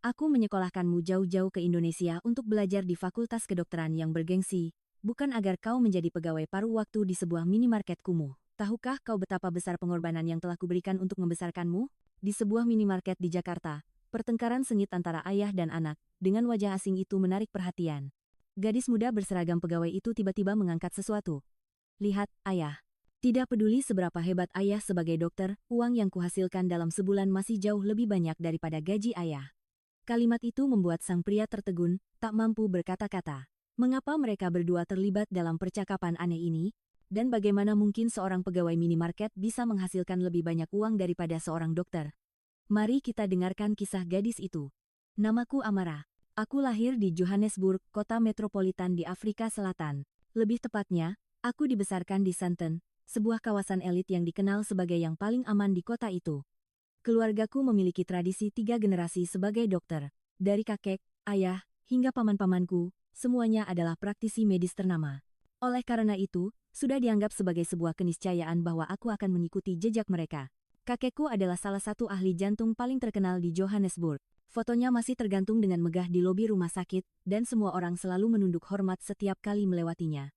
Aku menyekolahkanmu jauh-jauh ke Indonesia untuk belajar di fakultas kedokteran yang bergengsi, bukan agar kau menjadi pegawai paruh waktu di sebuah minimarket kumuh. Tahukah kau betapa besar pengorbanan yang telah kuberikan untuk membesarkanmu? Di sebuah minimarket di Jakarta, pertengkaran sengit antara ayah dan anak, dengan wajah asing itu menarik perhatian. Gadis muda berseragam pegawai itu tiba-tiba mengangkat sesuatu. Lihat, ayah. Tidak peduli seberapa hebat ayah sebagai dokter, uang yang kuhasilkan dalam sebulan masih jauh lebih banyak daripada gaji ayah. Kalimat itu membuat sang pria tertegun, tak mampu berkata-kata. Mengapa mereka berdua terlibat dalam percakapan aneh ini? Dan bagaimana mungkin seorang pegawai minimarket bisa menghasilkan lebih banyak uang daripada seorang dokter? Mari kita dengarkan kisah gadis itu. Namaku Amara. Aku lahir di Johannesburg, kota metropolitan di Afrika Selatan. Lebih tepatnya, aku dibesarkan di Sandton, sebuah kawasan elit yang dikenal sebagai yang paling aman di kota itu. Keluargaku memiliki tradisi 3 generasi sebagai dokter. Dari kakek, ayah, hingga paman-pamanku, semuanya adalah praktisi medis ternama. Oleh karena itu, sudah dianggap sebagai sebuah keniscayaan bahwa aku akan mengikuti jejak mereka. Kakekku adalah salah satu ahli jantung paling terkenal di Johannesburg. Fotonya masih tergantung dengan megah di lobi rumah sakit, dan semua orang selalu menunduk hormat setiap kali melewatinya.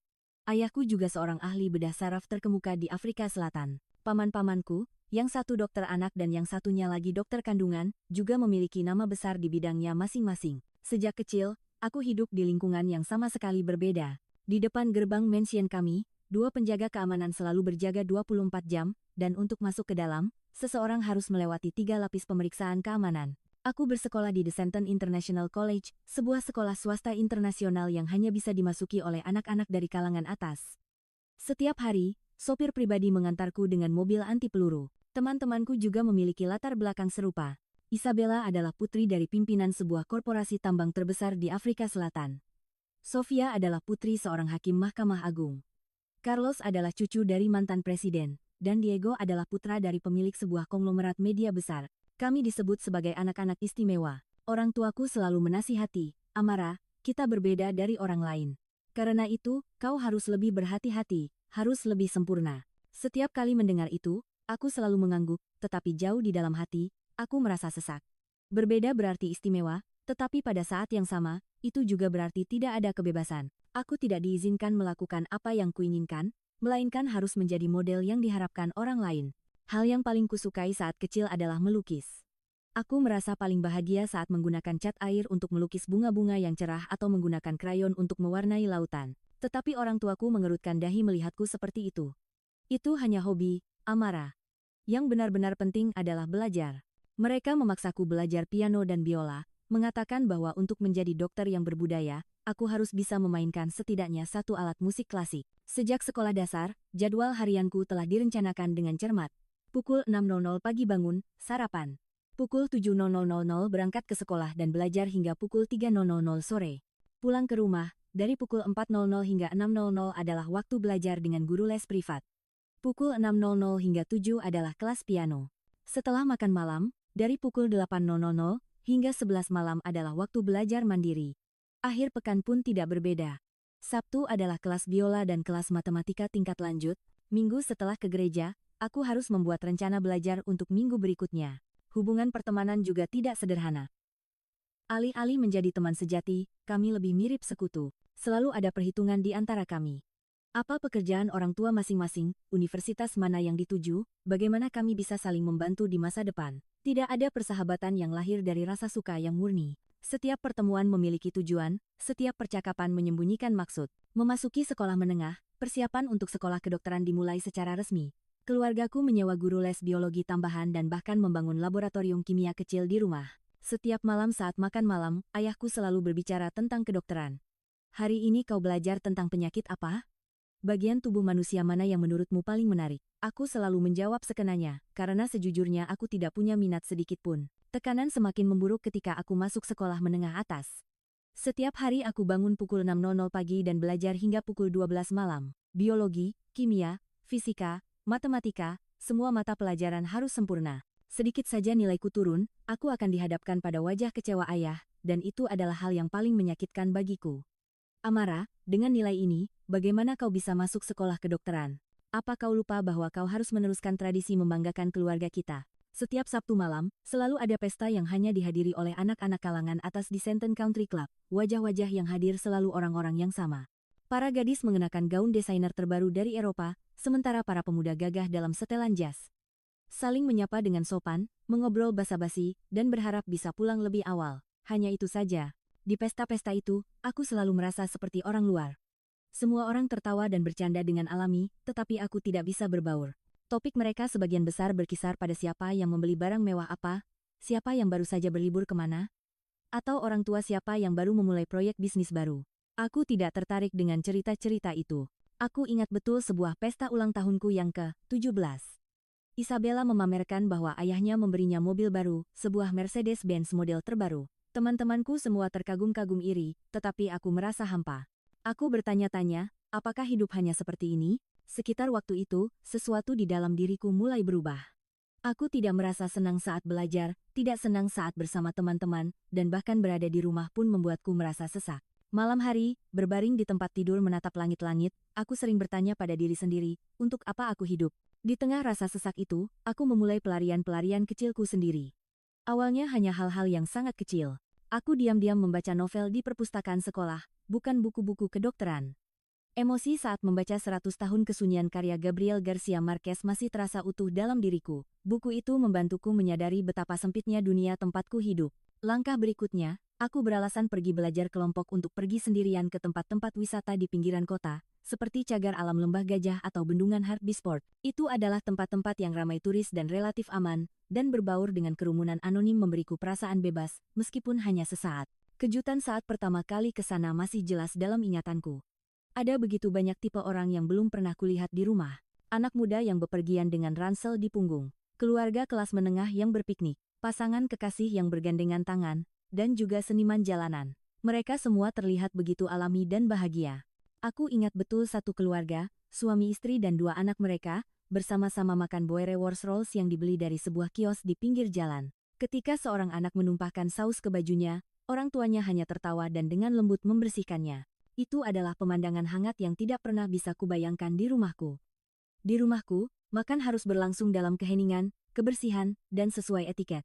Ayahku juga seorang ahli bedah saraf terkemuka di Afrika Selatan. Paman-pamanku, yang satu dokter anak dan yang satunya lagi dokter kandungan, juga memiliki nama besar di bidangnya masing-masing. Sejak kecil, aku hidup di lingkungan yang sama sekali berbeda. Di depan gerbang mansion kami, 2 penjaga keamanan selalu berjaga 24 jam, dan untuk masuk ke dalam, seseorang harus melewati 3 lapis pemeriksaan keamanan. Aku bersekolah di The Sandton International College, sebuah sekolah swasta internasional yang hanya bisa dimasuki oleh anak-anak dari kalangan atas. Setiap hari, sopir pribadi mengantarku dengan mobil anti peluru. Teman-temanku juga memiliki latar belakang serupa. Isabella adalah putri dari pimpinan sebuah korporasi tambang terbesar di Afrika Selatan. Sofia adalah putri seorang hakim Mahkamah Agung. Carlos adalah cucu dari mantan presiden, dan Diego adalah putra dari pemilik sebuah konglomerat media besar. Kami disebut sebagai anak-anak istimewa. Orang tuaku selalu menasihati, Amara, kita berbeda dari orang lain. Karena itu, kau harus lebih berhati-hati, harus lebih sempurna. Setiap kali mendengar itu, aku selalu mengangguk, tetapi jauh di dalam hati, aku merasa sesak. Berbeda berarti istimewa, tetapi pada saat yang sama, itu juga berarti tidak ada kebebasan. Aku tidak diizinkan melakukan apa yang kuinginkan, melainkan harus menjadi model yang diharapkan orang lain. Hal yang paling kusukai saat kecil adalah melukis. Aku merasa paling bahagia saat menggunakan cat air untuk melukis bunga-bunga yang cerah atau menggunakan krayon untuk mewarnai lautan. Tetapi orang tuaku mengerutkan dahi melihatku seperti itu. Itu hanya hobi, Amara. Yang benar-benar penting adalah belajar. Mereka memaksaku belajar piano dan biola, mengatakan bahwa untuk menjadi dokter yang berbudaya, aku harus bisa memainkan setidaknya 1 alat musik klasik. Sejak sekolah dasar, jadwal harianku telah direncanakan dengan cermat. Pukul 6.00 pagi bangun, sarapan. Pukul 7.00 berangkat ke sekolah dan belajar hingga pukul 3.00 sore. Pulang ke rumah, dari pukul 4.00 hingga 6.00 adalah waktu belajar dengan guru les privat. Pukul 6.00 hingga 7 adalah kelas piano. Setelah makan malam, dari pukul 8.00 hingga 11 malam adalah waktu belajar mandiri. Akhir pekan pun tidak berbeda. Sabtu adalah kelas biola dan kelas matematika tingkat lanjut. Minggu setelah ke gereja, aku harus membuat rencana belajar untuk minggu berikutnya. Hubungan pertemanan juga tidak sederhana. Alih-alih menjadi teman sejati, kami lebih mirip sekutu. Selalu ada perhitungan di antara kami. Apa pekerjaan orang tua masing-masing, universitas mana yang dituju, bagaimana kami bisa saling membantu di masa depan. Tidak ada persahabatan yang lahir dari rasa suka yang murni. Setiap pertemuan memiliki tujuan, setiap percakapan menyembunyikan maksud. Memasuki sekolah menengah, persiapan untuk sekolah kedokteran dimulai secara resmi. Keluargaku menyewa guru les biologi tambahan dan bahkan membangun laboratorium kimia kecil di rumah. Setiap malam saat makan malam, ayahku selalu berbicara tentang kedokteran. Hari ini kau belajar tentang penyakit apa? Bagian tubuh manusia mana yang menurutmu paling menarik? Aku selalu menjawab sekenanya, karena sejujurnya aku tidak punya minat sedikit pun. Tekanan semakin memburuk ketika aku masuk sekolah menengah atas. Setiap hari aku bangun pukul 6.00 pagi dan belajar hingga pukul 12 malam. Biologi, kimia, fisika, matematika, semua mata pelajaran harus sempurna. Sedikit saja nilaiku turun, aku akan dihadapkan pada wajah kecewa ayah, dan itu adalah hal yang paling menyakitkan bagiku. Amara, dengan nilai ini, bagaimana kau bisa masuk sekolah kedokteran? Apa kau lupa bahwa kau harus meneruskan tradisi membanggakan keluarga kita? Setiap Sabtu malam, selalu ada pesta yang hanya dihadiri oleh anak-anak kalangan atas di Sandton Country Club. Wajah-wajah yang hadir selalu orang-orang yang sama. Para gadis mengenakan gaun desainer terbaru dari Eropa, sementara para pemuda gagah dalam setelan jas. Saling menyapa dengan sopan, mengobrol basa-basi, dan berharap bisa pulang lebih awal. Hanya itu saja. Di pesta-pesta itu, aku selalu merasa seperti orang luar. Semua orang tertawa dan bercanda dengan alami, tetapi aku tidak bisa berbaur. Topik mereka sebagian besar berkisar pada siapa yang membeli barang mewah apa, siapa yang baru saja berlibur kemana, atau orang tua siapa yang baru memulai proyek bisnis baru. Aku tidak tertarik dengan cerita-cerita itu. Aku ingat betul sebuah pesta ulang tahunku yang ke-17. Isabella memamerkan bahwa ayahnya memberinya mobil baru, sebuah Mercedes-Benz model terbaru. Teman-temanku semua terkagum-kagum iri, tetapi aku merasa hampa. Aku bertanya-tanya, apakah hidup hanya seperti ini? Sekitar waktu itu, sesuatu di dalam diriku mulai berubah. Aku tidak merasa senang saat belajar, tidak senang saat bersama teman-teman, dan bahkan berada di rumah pun membuatku merasa sesak. Malam hari, berbaring di tempat tidur menatap langit-langit, aku sering bertanya pada diri sendiri, untuk apa aku hidup? Di tengah rasa sesak itu, aku memulai pelarian-pelarian kecilku sendiri. Awalnya hanya hal-hal yang sangat kecil. Aku diam-diam membaca novel di perpustakaan sekolah, bukan buku-buku kedokteran. Emosi saat membaca 100 tahun kesunyian karya Gabriel Garcia Marquez masih terasa utuh dalam diriku. Buku itu membantuku menyadari betapa sempitnya dunia tempatku hidup. Langkah berikutnya, aku beralasan pergi belajar kelompok untuk pergi sendirian ke tempat-tempat wisata di pinggiran kota, seperti cagar alam Lembah Gajah atau bendungan Hartbeespoort. Itu adalah tempat-tempat yang ramai turis dan relatif aman, dan berbaur dengan kerumunan anonim memberiku perasaan bebas, meskipun hanya sesaat. Kejutan saat pertama kali ke sana masih jelas dalam ingatanku. Ada begitu banyak tipe orang yang belum pernah kulihat di rumah. Anak muda yang bepergian dengan ransel di punggung, keluarga kelas menengah yang berpiknik, pasangan kekasih yang bergandengan tangan, dan juga seniman jalanan. Mereka semua terlihat begitu alami dan bahagia. Aku ingat betul satu keluarga, suami istri dan dua anak mereka, bersama-sama makan boerewors rolls yang dibeli dari sebuah kios di pinggir jalan. Ketika seorang anak menumpahkan saus ke bajunya, orang tuanya hanya tertawa dan dengan lembut membersihkannya. Itu adalah pemandangan hangat yang tidak pernah bisa kubayangkan di rumahku. Di rumahku, makan harus berlangsung dalam keheningan, kebersihan, dan sesuai etiket.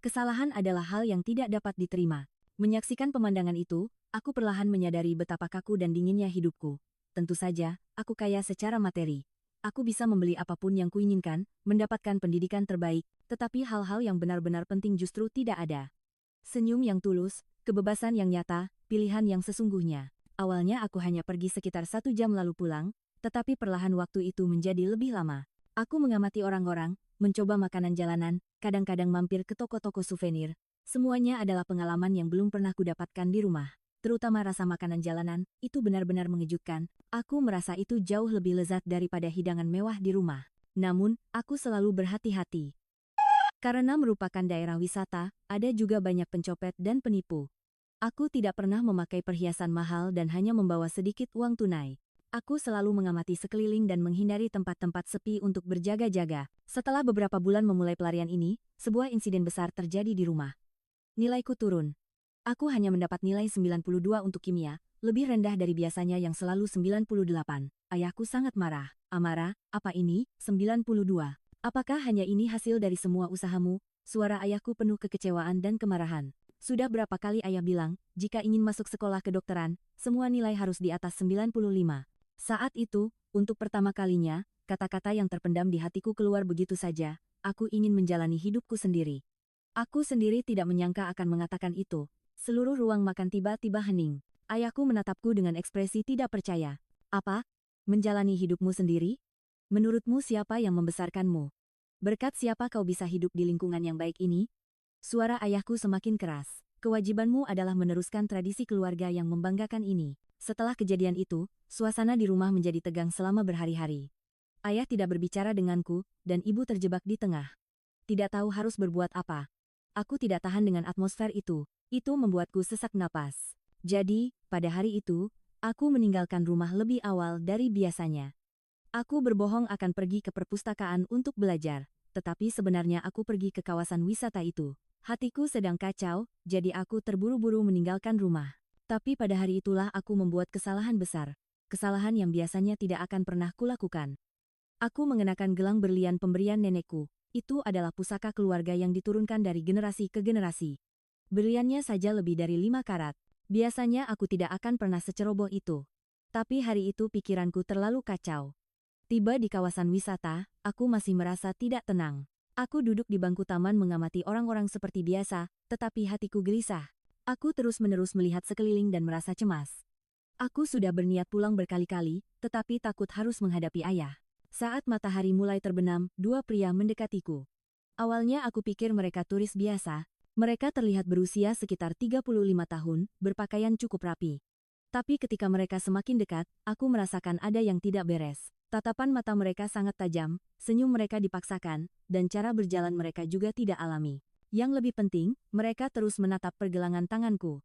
Kesalahan adalah hal yang tidak dapat diterima. Menyaksikan pemandangan itu, aku perlahan menyadari betapa kaku dan dinginnya hidupku. Tentu saja, aku kaya secara materi. Aku bisa membeli apapun yang kuinginkan, mendapatkan pendidikan terbaik, tetapi hal-hal yang benar-benar penting justru tidak ada. Senyum yang tulus, kebebasan yang nyata, pilihan yang sesungguhnya. Awalnya aku hanya pergi sekitar 1 jam lalu pulang, tetapi perlahan waktu itu menjadi lebih lama. Aku mengamati orang-orang, mencoba makanan jalanan, kadang-kadang mampir ke toko-toko souvenir. Semuanya adalah pengalaman yang belum pernah kudapatkan di rumah. Terutama rasa makanan jalanan, itu benar-benar mengejutkan. Aku merasa itu jauh lebih lezat daripada hidangan mewah di rumah. Namun, aku selalu berhati-hati. Karena merupakan daerah wisata, ada juga banyak pencopet dan penipu. Aku tidak pernah memakai perhiasan mahal dan hanya membawa sedikit uang tunai. Aku selalu mengamati sekeliling dan menghindari tempat-tempat sepi untuk berjaga-jaga. Setelah beberapa bulan memulai pelarian ini, sebuah insiden besar terjadi di rumah. Nilaiku turun. Aku hanya mendapat nilai 92 untuk kimia, lebih rendah dari biasanya yang selalu 98. Ayahku sangat marah. Amara, apa ini? 92. Apakah hanya ini hasil dari semua usahamu? Suara ayahku penuh kekecewaan dan kemarahan. Sudah berapa kali ayah bilang, jika ingin masuk sekolah kedokteran, semua nilai harus di atas 95. Saat itu, untuk pertama kalinya, kata-kata yang terpendam di hatiku keluar begitu saja, aku ingin menjalani hidupku sendiri. Aku sendiri tidak menyangka akan mengatakan itu. Seluruh ruang makan tiba-tiba hening. Ayahku menatapku dengan ekspresi tidak percaya. Apa? Menjalani hidupmu sendiri? Menurutmu siapa yang membesarkanmu? Berkat siapa kau bisa hidup di lingkungan yang baik ini? Suara ayahku semakin keras. Kewajibanmu adalah meneruskan tradisi keluarga yang membanggakan ini. Setelah kejadian itu, suasana di rumah menjadi tegang selama berhari-hari. Ayah tidak berbicara denganku, dan ibu terjebak di tengah. Tidak tahu harus berbuat apa. Aku tidak tahan dengan atmosfer itu. Itu membuatku sesak napas. Jadi, pada hari itu, aku meninggalkan rumah lebih awal dari biasanya. Aku berbohong akan pergi ke perpustakaan untuk belajar, tetapi sebenarnya aku pergi ke kawasan wisata itu. Hatiku sedang kacau, jadi aku terburu-buru meninggalkan rumah. Tapi pada hari itulah aku membuat kesalahan besar. Kesalahan yang biasanya tidak akan pernah kulakukan. Aku mengenakan gelang berlian pemberian nenekku. Itu adalah pusaka keluarga yang diturunkan dari generasi ke generasi. Berliannya saja lebih dari 5 karat. Biasanya aku tidak akan pernah seceroboh itu. Tapi hari itu pikiranku terlalu kacau. Tiba di kawasan wisata, aku masih merasa tidak tenang. Aku duduk di bangku taman mengamati orang-orang seperti biasa, tetapi hatiku gelisah. Aku terus-menerus melihat sekeliling dan merasa cemas. Aku sudah berniat pulang berkali-kali, tetapi takut harus menghadapi ayah. Saat matahari mulai terbenam, dua pria mendekatiku. Awalnya aku pikir mereka turis biasa. Mereka terlihat berusia sekitar 35 tahun, berpakaian cukup rapi. Tapi ketika mereka semakin dekat, aku merasakan ada yang tidak beres. Tatapan mata mereka sangat tajam, senyum mereka dipaksakan, dan cara berjalan mereka juga tidak alami. Yang lebih penting, mereka terus menatap pergelangan tanganku.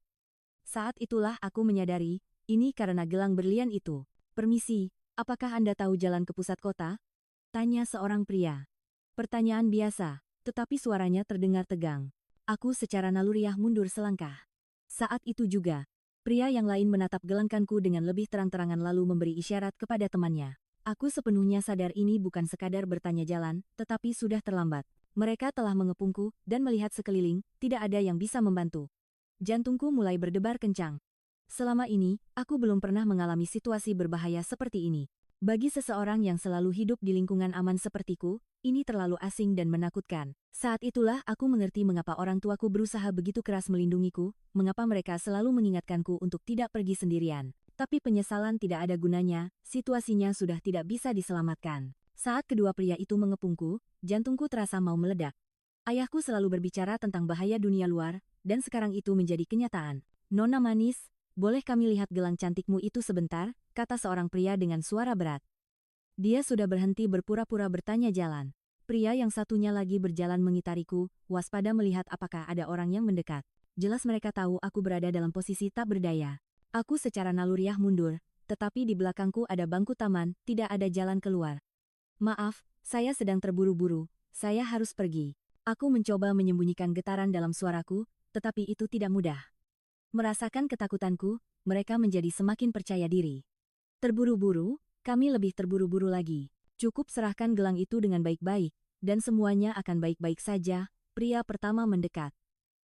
Saat itulah aku menyadari, ini karena gelang berlian itu. Permisi, apakah Anda tahu jalan ke pusat kota? Tanya seorang pria. Pertanyaan biasa, tetapi suaranya terdengar tegang. Aku secara naluriah mundur selangkah. Saat itu juga, pria yang lain menatap gelangkanku dengan lebih terang-terangan lalu memberi isyarat kepada temannya. Aku sepenuhnya sadar ini bukan sekadar bertanya jalan, tetapi sudah terlambat. Mereka telah mengepungku, dan melihat sekeliling, tidak ada yang bisa membantu. Jantungku mulai berdebar kencang. Selama ini, aku belum pernah mengalami situasi berbahaya seperti ini. Bagi seseorang yang selalu hidup di lingkungan aman sepertiku, ini terlalu asing dan menakutkan. Saat itulah aku mengerti mengapa orang tuaku berusaha begitu keras melindungiku, mengapa mereka selalu mengingatkanku untuk tidak pergi sendirian. Tapi penyesalan tidak ada gunanya, situasinya sudah tidak bisa diselamatkan. Saat kedua pria itu mengepungku, jantungku terasa mau meledak. Ayahku selalu berbicara tentang bahaya dunia luar, dan sekarang itu menjadi kenyataan. Nona manis, boleh kami lihat gelang cantikmu itu sebentar, kata seorang pria dengan suara berat. Dia sudah berhenti berpura-pura bertanya jalan. Pria yang satunya lagi berjalan mengitariku, waspada melihat apakah ada orang yang mendekat. Jelas mereka tahu aku berada dalam posisi tak berdaya. Aku secara naluriah mundur, tetapi di belakangku ada bangku taman, tidak ada jalan keluar. Maaf, saya sedang terburu-buru, saya harus pergi. Aku mencoba menyembunyikan getaran dalam suaraku, tetapi itu tidak mudah. Merasakan ketakutanku, mereka menjadi semakin percaya diri. Terburu-buru, kami lebih terburu-buru lagi. Cukup serahkan gelang itu dengan baik-baik, dan semuanya akan baik-baik saja, pria pertama mendekat.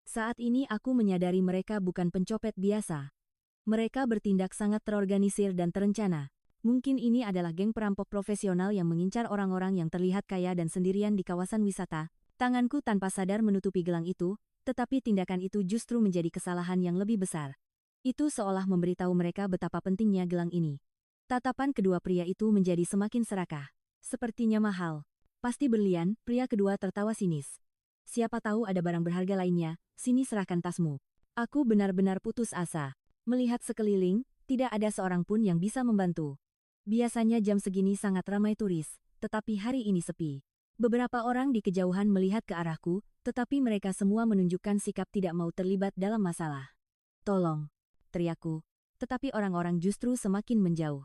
Saat ini aku menyadari mereka bukan pencopet biasa. Mereka bertindak sangat terorganisir dan terencana. Mungkin ini adalah geng perampok profesional yang mengincar orang-orang yang terlihat kaya dan sendirian di kawasan wisata. Tanganku tanpa sadar menutupi gelang itu, tetapi tindakan itu justru menjadi kesalahan yang lebih besar. Itu seolah memberitahu mereka betapa pentingnya gelang ini. Tatapan kedua pria itu menjadi semakin serakah. Sepertinya mahal. Pasti berlian, pria kedua tertawa sinis. Siapa tahu ada barang berharga lainnya, sini serahkan tasmu. Aku benar-benar putus asa. Melihat sekeliling, tidak ada seorang pun yang bisa membantu. Biasanya jam segini sangat ramai turis, tetapi hari ini sepi. Beberapa orang di kejauhan melihat ke arahku, tetapi mereka semua menunjukkan sikap tidak mau terlibat dalam masalah. Tolong, teriakku. Tetapi orang-orang justru semakin menjauh.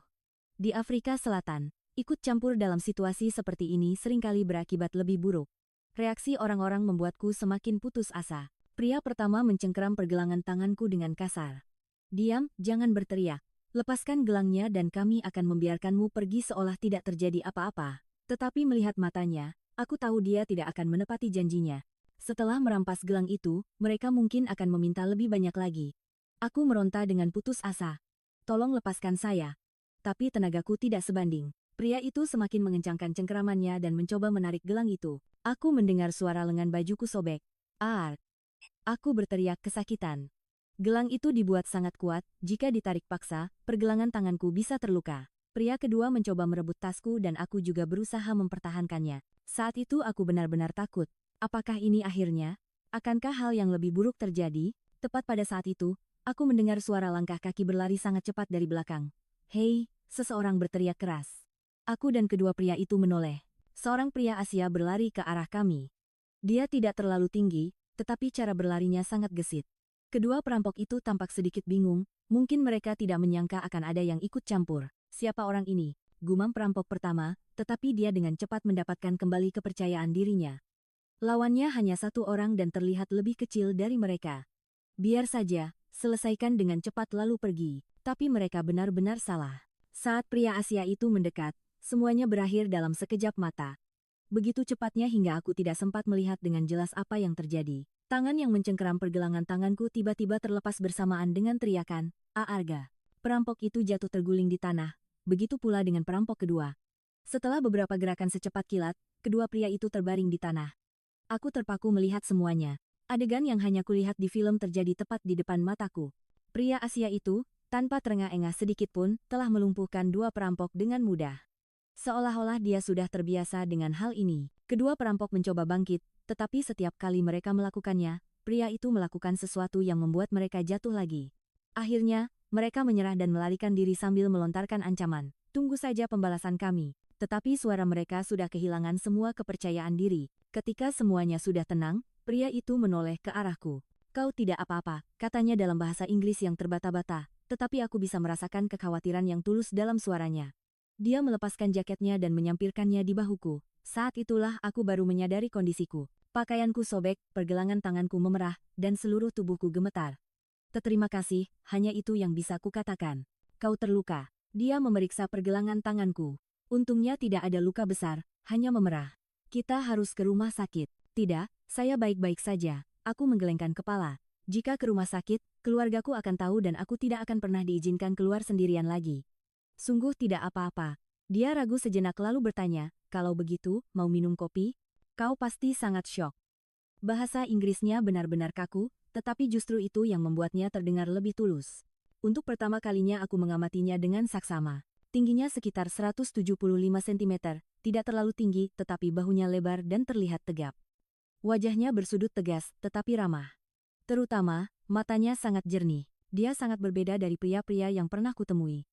Di Afrika Selatan, ikut campur dalam situasi seperti ini seringkali berakibat lebih buruk. Reaksi orang-orang membuatku semakin putus asa. Pria pertama mencengkeram pergelangan tanganku dengan kasar. Diam, jangan berteriak. Lepaskan gelangnya dan kami akan membiarkanmu pergi seolah tidak terjadi apa-apa. Tetapi melihat matanya, aku tahu dia tidak akan menepati janjinya. Setelah merampas gelang itu, mereka mungkin akan meminta lebih banyak lagi. Aku meronta dengan putus asa. Tolong lepaskan saya. Tapi tenagaku tidak sebanding. Pria itu semakin mengencangkan cengkeramannya dan mencoba menarik gelang itu. Aku mendengar suara lengan bajuku sobek. Arr! Aku berteriak kesakitan. Gelang itu dibuat sangat kuat, jika ditarik paksa, pergelangan tanganku bisa terluka. Pria kedua mencoba merebut tasku dan aku juga berusaha mempertahankannya. Saat itu aku benar-benar takut. Apakah ini akhirnya? Akankah hal yang lebih buruk terjadi? Tepat pada saat itu, aku mendengar suara langkah kaki berlari sangat cepat dari belakang. Hei, seseorang berteriak keras. Aku dan kedua pria itu menoleh. Seorang pria Asia berlari ke arah kami. Dia tidak terlalu tinggi, tetapi cara berlarinya sangat gesit. Kedua perampok itu tampak sedikit bingung, mungkin mereka tidak menyangka akan ada yang ikut campur. Siapa orang ini? Gumam perampok pertama, tetapi dia dengan cepat mendapatkan kembali kepercayaan dirinya. Lawannya hanya satu orang dan terlihat lebih kecil dari mereka. Biar saja, selesaikan dengan cepat lalu pergi. Tapi mereka benar-benar salah. Saat pria Asia itu mendekat, semuanya berakhir dalam sekejap mata. Begitu cepatnya hingga aku tidak sempat melihat dengan jelas apa yang terjadi. Tangan yang mencengkeram pergelangan tanganku tiba-tiba terlepas bersamaan dengan teriakan, "Aarga!" Perampok itu jatuh terguling di tanah. Begitu pula dengan perampok kedua. Setelah beberapa gerakan secepat kilat, kedua pria itu terbaring di tanah. Aku terpaku melihat semuanya. Adegan yang hanya kulihat di film terjadi tepat di depan mataku. Pria Asia itu, tanpa terengah-engah sedikit pun, telah melumpuhkan dua perampok dengan mudah. Seolah-olah dia sudah terbiasa dengan hal ini. Kedua perampok mencoba bangkit, tetapi setiap kali mereka melakukannya, pria itu melakukan sesuatu yang membuat mereka jatuh lagi. Akhirnya, mereka menyerah dan melarikan diri sambil melontarkan ancaman. Tunggu saja pembalasan kami. Tetapi suara mereka sudah kehilangan semua kepercayaan diri. Ketika semuanya sudah tenang, pria itu menoleh ke arahku. "Kau tidak apa-apa," katanya dalam bahasa Inggris yang terbata-bata, tetapi aku bisa merasakan kekhawatiran yang tulus dalam suaranya. Dia melepaskan jaketnya dan menyampirkannya di bahuku. Saat itulah aku baru menyadari kondisiku. Pakaianku sobek, pergelangan tanganku memerah, dan seluruh tubuhku gemetar. "Terima kasih, hanya itu yang bisa kukatakan." "Kau terluka." Dia memeriksa pergelangan tanganku. Untungnya tidak ada luka besar, hanya memerah. "Kita harus ke rumah sakit." "Tidak, saya baik-baik saja." Aku menggelengkan kepala. Jika ke rumah sakit, keluargaku akan tahu dan aku tidak akan pernah diizinkan keluar sendirian lagi. "Sungguh tidak apa-apa." Dia ragu sejenak lalu bertanya, "Kalau begitu, mau minum kopi?" "Kau pasti sangat syok." Bahasa Inggrisnya benar-benar kaku, tetapi justru itu yang membuatnya terdengar lebih tulus. Untuk pertama kalinya aku mengamatinya dengan saksama. Tingginya sekitar 175 cm, tidak terlalu tinggi tetapi bahunya lebar dan terlihat tegap. Wajahnya bersudut tegas, tetapi ramah. Terutama, matanya sangat jernih. Dia sangat berbeda dari pria-pria yang pernah kutemui.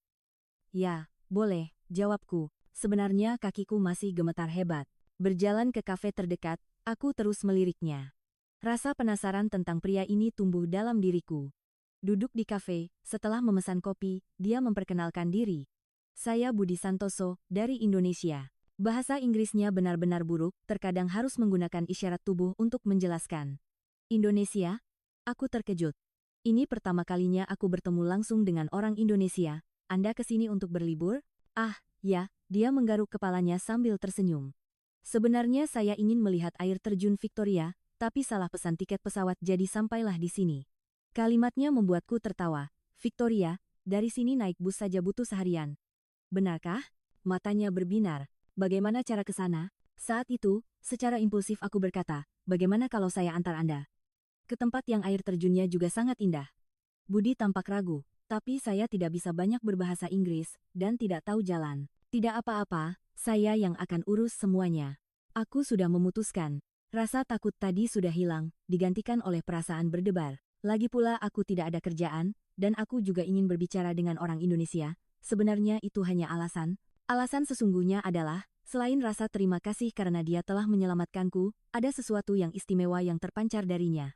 "Ya, boleh," jawabku. Sebenarnya kakiku masih gemetar hebat. Berjalan ke kafe terdekat, aku terus meliriknya. Rasa penasaran tentang pria ini tumbuh dalam diriku. Duduk di kafe, setelah memesan kopi, dia memperkenalkan diri. "Saya Budi Santoso, dari Indonesia." Bahasa Inggrisnya benar-benar buruk, terkadang harus menggunakan isyarat tubuh untuk menjelaskan. "Indonesia?" Aku terkejut. Ini pertama kalinya aku bertemu langsung dengan orang Indonesia. "Anda kesini untuk berlibur?" "Ah, ya," dia menggaruk kepalanya sambil tersenyum. "Sebenarnya saya ingin melihat air terjun Victoria, tapi salah pesan tiket pesawat jadi sampailah di sini." Kalimatnya membuatku tertawa. "Victoria, dari sini naik bus saja butuh seharian." "Benarkah?" Matanya berbinar. "Bagaimana cara ke sana?" Saat itu, secara impulsif aku berkata, "Bagaimana kalau saya antar Anda ke tempat yang air terjunnya juga sangat indah?" Budi tampak ragu, "Tapi saya tidak bisa banyak berbahasa Inggris, dan tidak tahu jalan." "Tidak apa-apa, saya yang akan urus semuanya." Aku sudah memutuskan. Rasa takut tadi sudah hilang, digantikan oleh perasaan berdebar. Lagi pula aku tidak ada kerjaan, dan aku juga ingin berbicara dengan orang Indonesia. Sebenarnya itu hanya alasan. Alasan sesungguhnya adalah, selain rasa terima kasih karena dia telah menyelamatkanku, ada sesuatu yang istimewa yang terpancar darinya.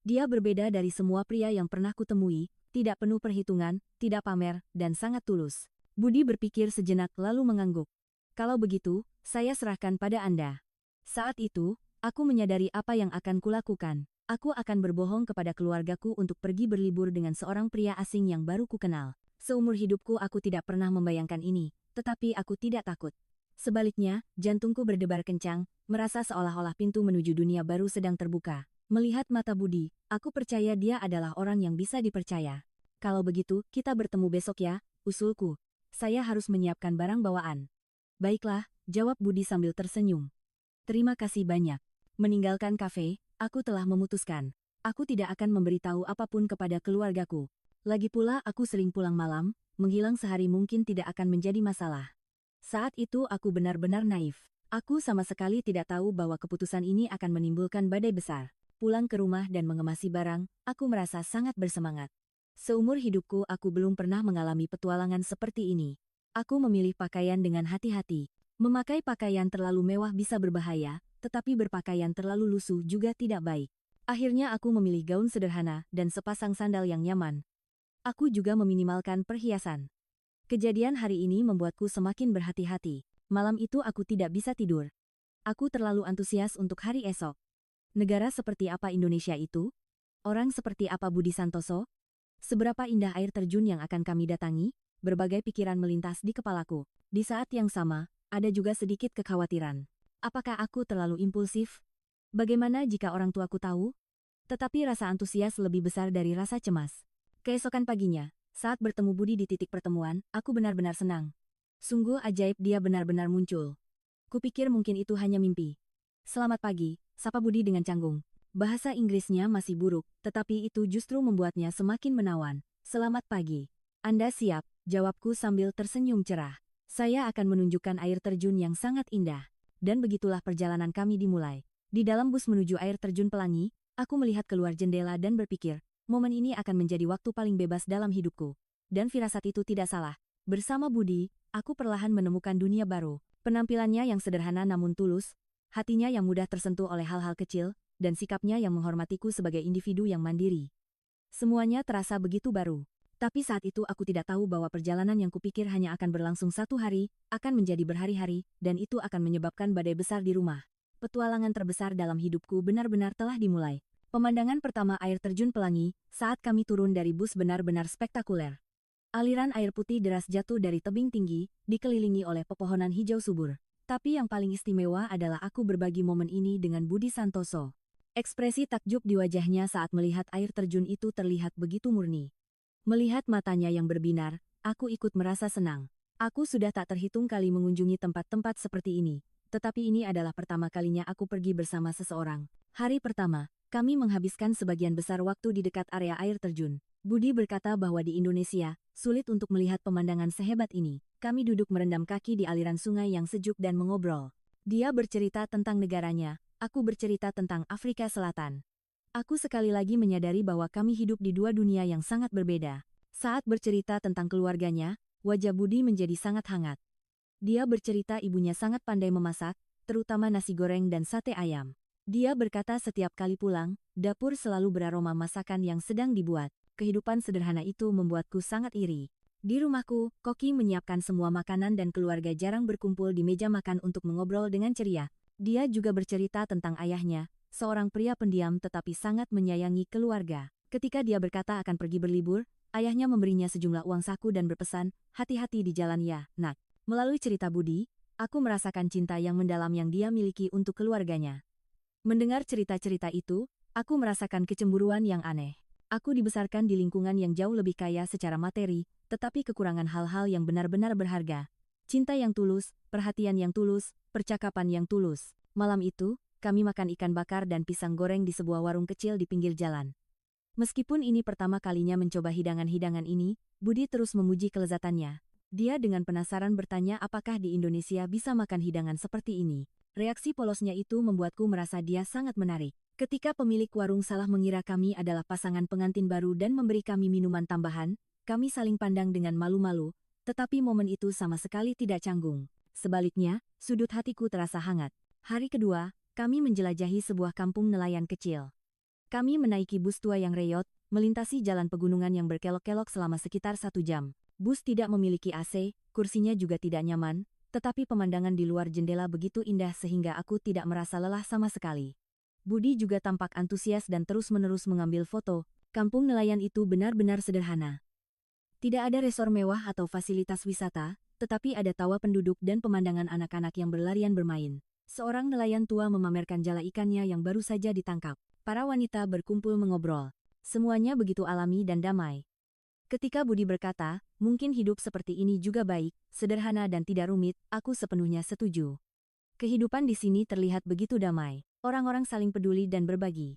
Dia berbeda dari semua pria yang pernah kutemui, tidak penuh perhitungan, tidak pamer, dan sangat tulus. Budi berpikir sejenak lalu mengangguk. "Kalau begitu, saya serahkan pada Anda." Saat itu, aku menyadari apa yang akan kulakukan. Aku akan berbohong kepada keluargaku untuk pergi berlibur dengan seorang pria asing yang baru kukenal. Seumur hidupku aku tidak pernah membayangkan ini, tetapi aku tidak takut. Sebaliknya, jantungku berdebar kencang, merasa seolah-olah pintu menuju dunia baru sedang terbuka. Melihat mata Budi, aku percaya dia adalah orang yang bisa dipercaya. "Kalau begitu, kita bertemu besok ya," usulku. "Saya harus menyiapkan barang bawaan." "Baiklah," jawab Budi sambil tersenyum. "Terima kasih banyak." Meninggalkan kafe, aku telah memutuskan. Aku tidak akan memberitahu apapun kepada keluargaku. Lagi pula aku sering pulang malam, menghilang sehari mungkin tidak akan menjadi masalah. Saat itu aku benar-benar naif. Aku sama sekali tidak tahu bahwa keputusan ini akan menimbulkan badai besar. Pulang ke rumah dan mengemasi barang, aku merasa sangat bersemangat. Seumur hidupku aku belum pernah mengalami petualangan seperti ini. Aku memilih pakaian dengan hati-hati. Memakai pakaian terlalu mewah bisa berbahaya, tetapi berpakaian terlalu lusuh juga tidak baik. Akhirnya aku memilih gaun sederhana dan sepasang sandal yang nyaman. Aku juga meminimalkan perhiasan. Kejadian hari ini membuatku semakin berhati-hati. Malam itu aku tidak bisa tidur. Aku terlalu antusias untuk hari esok. Negara seperti apa Indonesia itu? Orang seperti apa Budi Santoso? Seberapa indah air terjun yang akan kami datangi? Berbagai pikiran melintas di kepalaku. Di saat yang sama, ada juga sedikit kekhawatiran. Apakah aku terlalu impulsif? Bagaimana jika orang tuaku tahu? Tetapi rasa antusias lebih besar dari rasa cemas. Keesokan paginya, saat bertemu Budi di titik pertemuan, aku benar-benar senang. Sungguh ajaib dia benar-benar muncul. Kupikir mungkin itu hanya mimpi. Selamat pagi, sapa Budi dengan canggung. Bahasa Inggrisnya masih buruk, tetapi itu justru membuatnya semakin menawan. Selamat pagi. Anda siap? Jawabku sambil tersenyum cerah. Saya akan menunjukkan air terjun yang sangat indah. Dan begitulah perjalanan kami dimulai. Di dalam bus menuju air terjun Pelangi, aku melihat keluar jendela dan berpikir, momen ini akan menjadi waktu paling bebas dalam hidupku. Dan firasat itu tidak salah. Bersama Budi, aku perlahan menemukan dunia baru. Penampilannya yang sederhana namun tulus, hatinya yang mudah tersentuh oleh hal-hal kecil, dan sikapnya yang menghormatiku sebagai individu yang mandiri. Semuanya terasa begitu baru. Tapi saat itu aku tidak tahu bahwa perjalanan yang kupikir hanya akan berlangsung 1 hari, akan menjadi berhari-hari, dan itu akan menyebabkan badai besar di rumah. Petualangan terbesar dalam hidupku benar-benar telah dimulai. Pemandangan pertama air terjun Pelangi, saat kami turun dari bus benar-benar spektakuler. Aliran air putih deras jatuh dari tebing tinggi, dikelilingi oleh pepohonan hijau subur. Tapi yang paling istimewa adalah aku berbagi momen ini dengan Budi Santoso. Ekspresi takjub di wajahnya saat melihat air terjun itu terlihat begitu murni. Melihat matanya yang berbinar, aku ikut merasa senang. Aku sudah tak terhitung kali mengunjungi tempat-tempat seperti ini. Tetapi ini adalah pertama kalinya aku pergi bersama seseorang. Hari pertama, kami menghabiskan sebagian besar waktu di dekat area air terjun. Budi berkata bahwa di Indonesia, sulit untuk melihat pemandangan sehebat ini. Kami duduk merendam kaki di aliran sungai yang sejuk dan mengobrol. Dia bercerita tentang negaranya, aku bercerita tentang Afrika Selatan. Aku sekali lagi menyadari bahwa kami hidup di dua dunia yang sangat berbeda. Saat bercerita tentang keluarganya, wajah Budi menjadi sangat hangat. Dia bercerita ibunya sangat pandai memasak, terutama nasi goreng dan sate ayam. Dia berkata setiap kali pulang, dapur selalu beraroma masakan yang sedang dibuat. Kehidupan sederhana itu membuatku sangat iri. Di rumahku, koki menyiapkan semua makanan dan keluarga jarang berkumpul di meja makan untuk mengobrol dengan ceria. Dia juga bercerita tentang ayahnya, seorang pria pendiam tetapi sangat menyayangi keluarga. Ketika dia berkata akan pergi berlibur, ayahnya memberinya sejumlah uang saku dan berpesan, hati-hati di jalan ya, nak. Melalui cerita Budi, aku merasakan cinta yang mendalam yang dia miliki untuk keluarganya. Mendengar cerita-cerita itu, aku merasakan kecemburuan yang aneh. Aku dibesarkan di lingkungan yang jauh lebih kaya secara materi, tetapi kekurangan hal-hal yang benar-benar berharga. Cinta yang tulus, perhatian yang tulus, percakapan yang tulus. Malam itu, kami makan ikan bakar dan pisang goreng di sebuah warung kecil di pinggir jalan. Meskipun ini pertama kalinya mencoba hidangan-hidangan ini, Budi terus memuji kelezatannya. Dia dengan penasaran bertanya apakah di Indonesia bisa makan hidangan seperti ini. Reaksi polosnya itu membuatku merasa dia sangat menarik. Ketika pemilik warung salah mengira kami adalah pasangan pengantin baru dan memberi kami minuman tambahan, kami saling pandang dengan malu-malu, tetapi momen itu sama sekali tidak canggung. Sebaliknya, sudut hatiku terasa hangat. Hari kedua, kami menjelajahi sebuah kampung nelayan kecil. Kami menaiki bus tua yang reyot, melintasi jalan pegunungan yang berkelok-kelok selama sekitar 1 jam. Bus tidak memiliki AC, kursinya juga tidak nyaman, tetapi pemandangan di luar jendela begitu indah sehingga aku tidak merasa lelah sama sekali. Budi juga tampak antusias dan terus-menerus mengambil foto. Kampung nelayan itu benar-benar sederhana. Tidak ada resor mewah atau fasilitas wisata, tetapi ada tawa penduduk dan pemandangan anak-anak yang berlarian bermain. Seorang nelayan tua memamerkan jala ikannya yang baru saja ditangkap. Para wanita berkumpul mengobrol. Semuanya begitu alami dan damai. Ketika Budi berkata, mungkin hidup seperti ini juga baik, sederhana dan tidak rumit, aku sepenuhnya setuju. Kehidupan di sini terlihat begitu damai. Orang-orang saling peduli dan berbagi.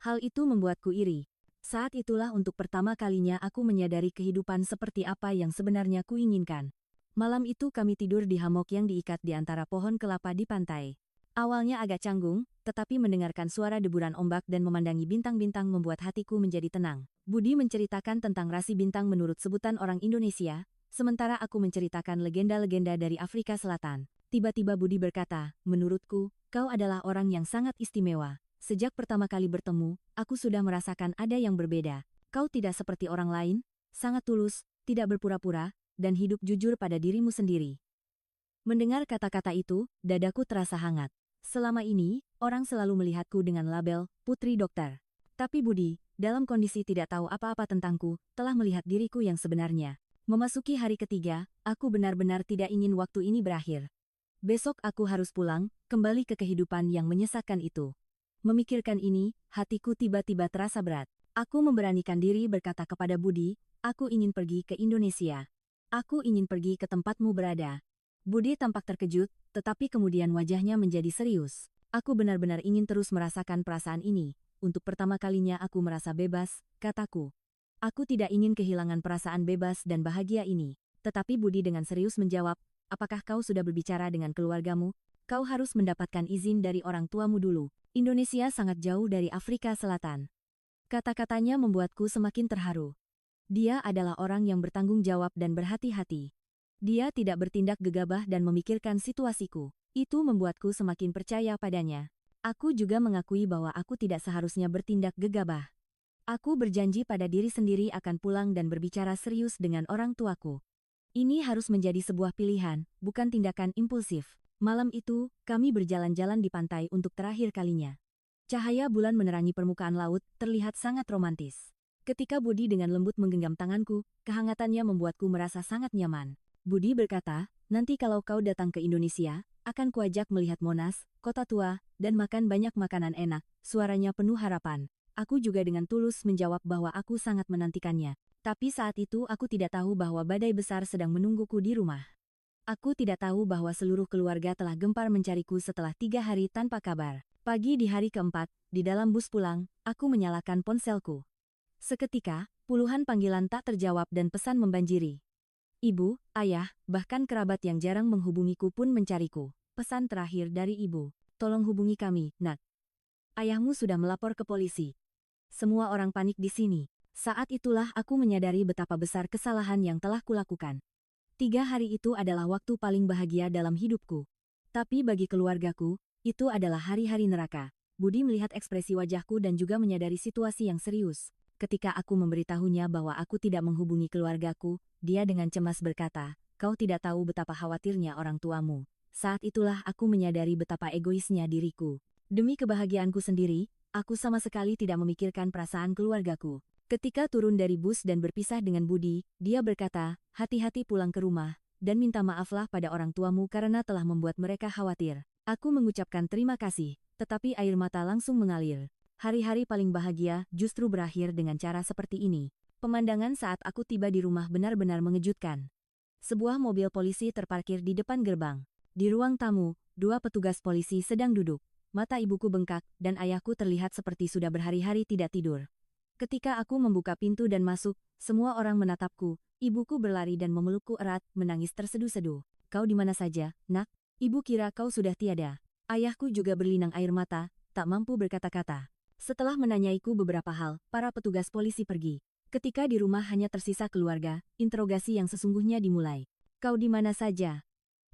Hal itu membuatku iri. Saat itulah untuk pertama kalinya aku menyadari kehidupan seperti apa yang sebenarnya kuinginkan. Malam itu kami tidur di hamok yang diikat di antara pohon kelapa di pantai. Awalnya agak canggung, tetapi mendengarkan suara deburan ombak dan memandangi bintang-bintang membuat hatiku menjadi tenang. Budi menceritakan tentang rasi bintang menurut sebutan orang Indonesia, sementara aku menceritakan legenda-legenda dari Afrika Selatan. Tiba-tiba Budi berkata, menurutku, kau adalah orang yang sangat istimewa. Sejak pertama kali bertemu, aku sudah merasakan ada yang berbeda. Kau tidak seperti orang lain, sangat tulus, tidak berpura-pura, dan hidup jujur pada dirimu sendiri. Mendengar kata-kata itu, dadaku terasa hangat. Selama ini, orang selalu melihatku dengan label, Putri Dokter. Tapi Budi, dalam kondisi tidak tahu apa-apa tentangku, telah melihat diriku yang sebenarnya. Memasuki hari ketiga, aku benar-benar tidak ingin waktu ini berakhir. Besok aku harus pulang, kembali ke kehidupan yang menyesakkan itu. Memikirkan ini, hatiku tiba-tiba terasa berat. Aku memberanikan diri berkata kepada Budi, aku ingin pergi ke Indonesia. Aku ingin pergi ke tempatmu berada. Budi tampak terkejut, tetapi kemudian wajahnya menjadi serius. Aku benar-benar ingin terus merasakan perasaan ini. Untuk pertama kalinya aku merasa bebas, kataku. Aku tidak ingin kehilangan perasaan bebas dan bahagia ini. Tetapi Budi dengan serius menjawab, apakah kau sudah berbicara dengan keluargamu? Kau harus mendapatkan izin dari orang tuamu dulu. Indonesia sangat jauh dari Afrika Selatan. Kata-katanya membuatku semakin terharu. Dia adalah orang yang bertanggung jawab dan berhati-hati. Dia tidak bertindak gegabah dan memikirkan situasiku. Itu membuatku semakin percaya padanya. Aku juga mengakui bahwa aku tidak seharusnya bertindak gegabah. Aku berjanji pada diri sendiri akan pulang dan berbicara serius dengan orang tuaku. Ini harus menjadi sebuah pilihan, bukan tindakan impulsif. Malam itu, kami berjalan-jalan di pantai untuk terakhir kalinya. Cahaya bulan menerangi permukaan laut, terlihat sangat romantis. Ketika Budi dengan lembut menggenggam tanganku, kehangatannya membuatku merasa sangat nyaman. Budi berkata, nanti kalau kau datang ke Indonesia, akan kuajak melihat Monas, kota tua, dan makan banyak makanan enak. Suaranya penuh harapan. Aku juga dengan tulus menjawab bahwa aku sangat menantikannya. Tapi saat itu aku tidak tahu bahwa badai besar sedang menungguku di rumah. Aku tidak tahu bahwa seluruh keluarga telah gempar mencariku setelah 3 hari tanpa kabar. Pagi di hari keempat, di dalam bus pulang, aku menyalakan ponselku. Seketika, puluhan panggilan tak terjawab dan pesan membanjiri. Ibu, ayah, bahkan kerabat yang jarang menghubungiku pun mencariku. Pesan terakhir dari ibu. Tolong hubungi kami, Nak. Ayahmu sudah melapor ke polisi. Semua orang panik di sini. Saat itulah aku menyadari betapa besar kesalahan yang telah kulakukan. 3 hari itu adalah waktu paling bahagia dalam hidupku. Tapi bagi keluargaku, itu adalah hari-hari neraka. Budi melihat ekspresi wajahku dan juga menyadari situasi yang serius. Ketika aku memberitahunya bahwa aku tidak menghubungi keluargaku, dia dengan cemas berkata, kau tidak tahu betapa khawatirnya orang tuamu. Saat itulah aku menyadari betapa egoisnya diriku. Demi kebahagiaanku sendiri, aku sama sekali tidak memikirkan perasaan keluargaku. Ketika turun dari bus dan berpisah dengan Budi, dia berkata, hati-hati pulang ke rumah, dan minta maaflah pada orang tuamu karena telah membuat mereka khawatir. Aku mengucapkan terima kasih, tetapi air mata langsung mengalir. Hari-hari paling bahagia justru berakhir dengan cara seperti ini. Pemandangan saat aku tiba di rumah benar-benar mengejutkan. Sebuah mobil polisi terparkir di depan gerbang. Di ruang tamu, 2 petugas polisi sedang duduk. Mata ibuku bengkak, dan ayahku terlihat seperti sudah berhari-hari tidak tidur. Ketika aku membuka pintu dan masuk, semua orang menatapku. Ibuku berlari dan memelukku erat, menangis terseduh-seduh. Kau di mana saja, Nak? Ibu kira kau sudah tiada. Ayahku juga berlinang air mata, tak mampu berkata-kata. Setelah menanyaiku beberapa hal, para petugas polisi pergi. Ketika di rumah hanya tersisa keluarga, interogasi yang sesungguhnya dimulai. Kau di mana saja?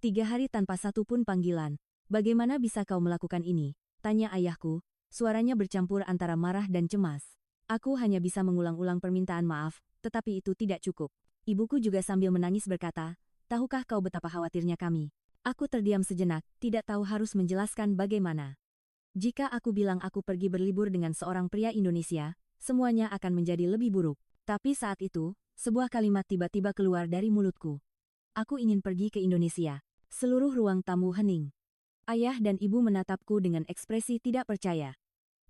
3 hari tanpa satu pun panggilan. Bagaimana bisa kau melakukan ini? Tanya ayahku, suaranya bercampur antara marah dan cemas. Aku hanya bisa mengulang-ulang permintaan maaf, tetapi itu tidak cukup. Ibuku juga sambil menangis berkata, tahukah kau betapa khawatirnya kami? Aku terdiam sejenak, tidak tahu harus menjelaskan bagaimana. Jika aku bilang aku pergi berlibur dengan seorang pria Indonesia, semuanya akan menjadi lebih buruk. Tapi saat itu, sebuah kalimat tiba-tiba keluar dari mulutku. Aku ingin pergi ke Indonesia. Seluruh ruang tamu hening. Ayah dan ibu menatapku dengan ekspresi tidak percaya.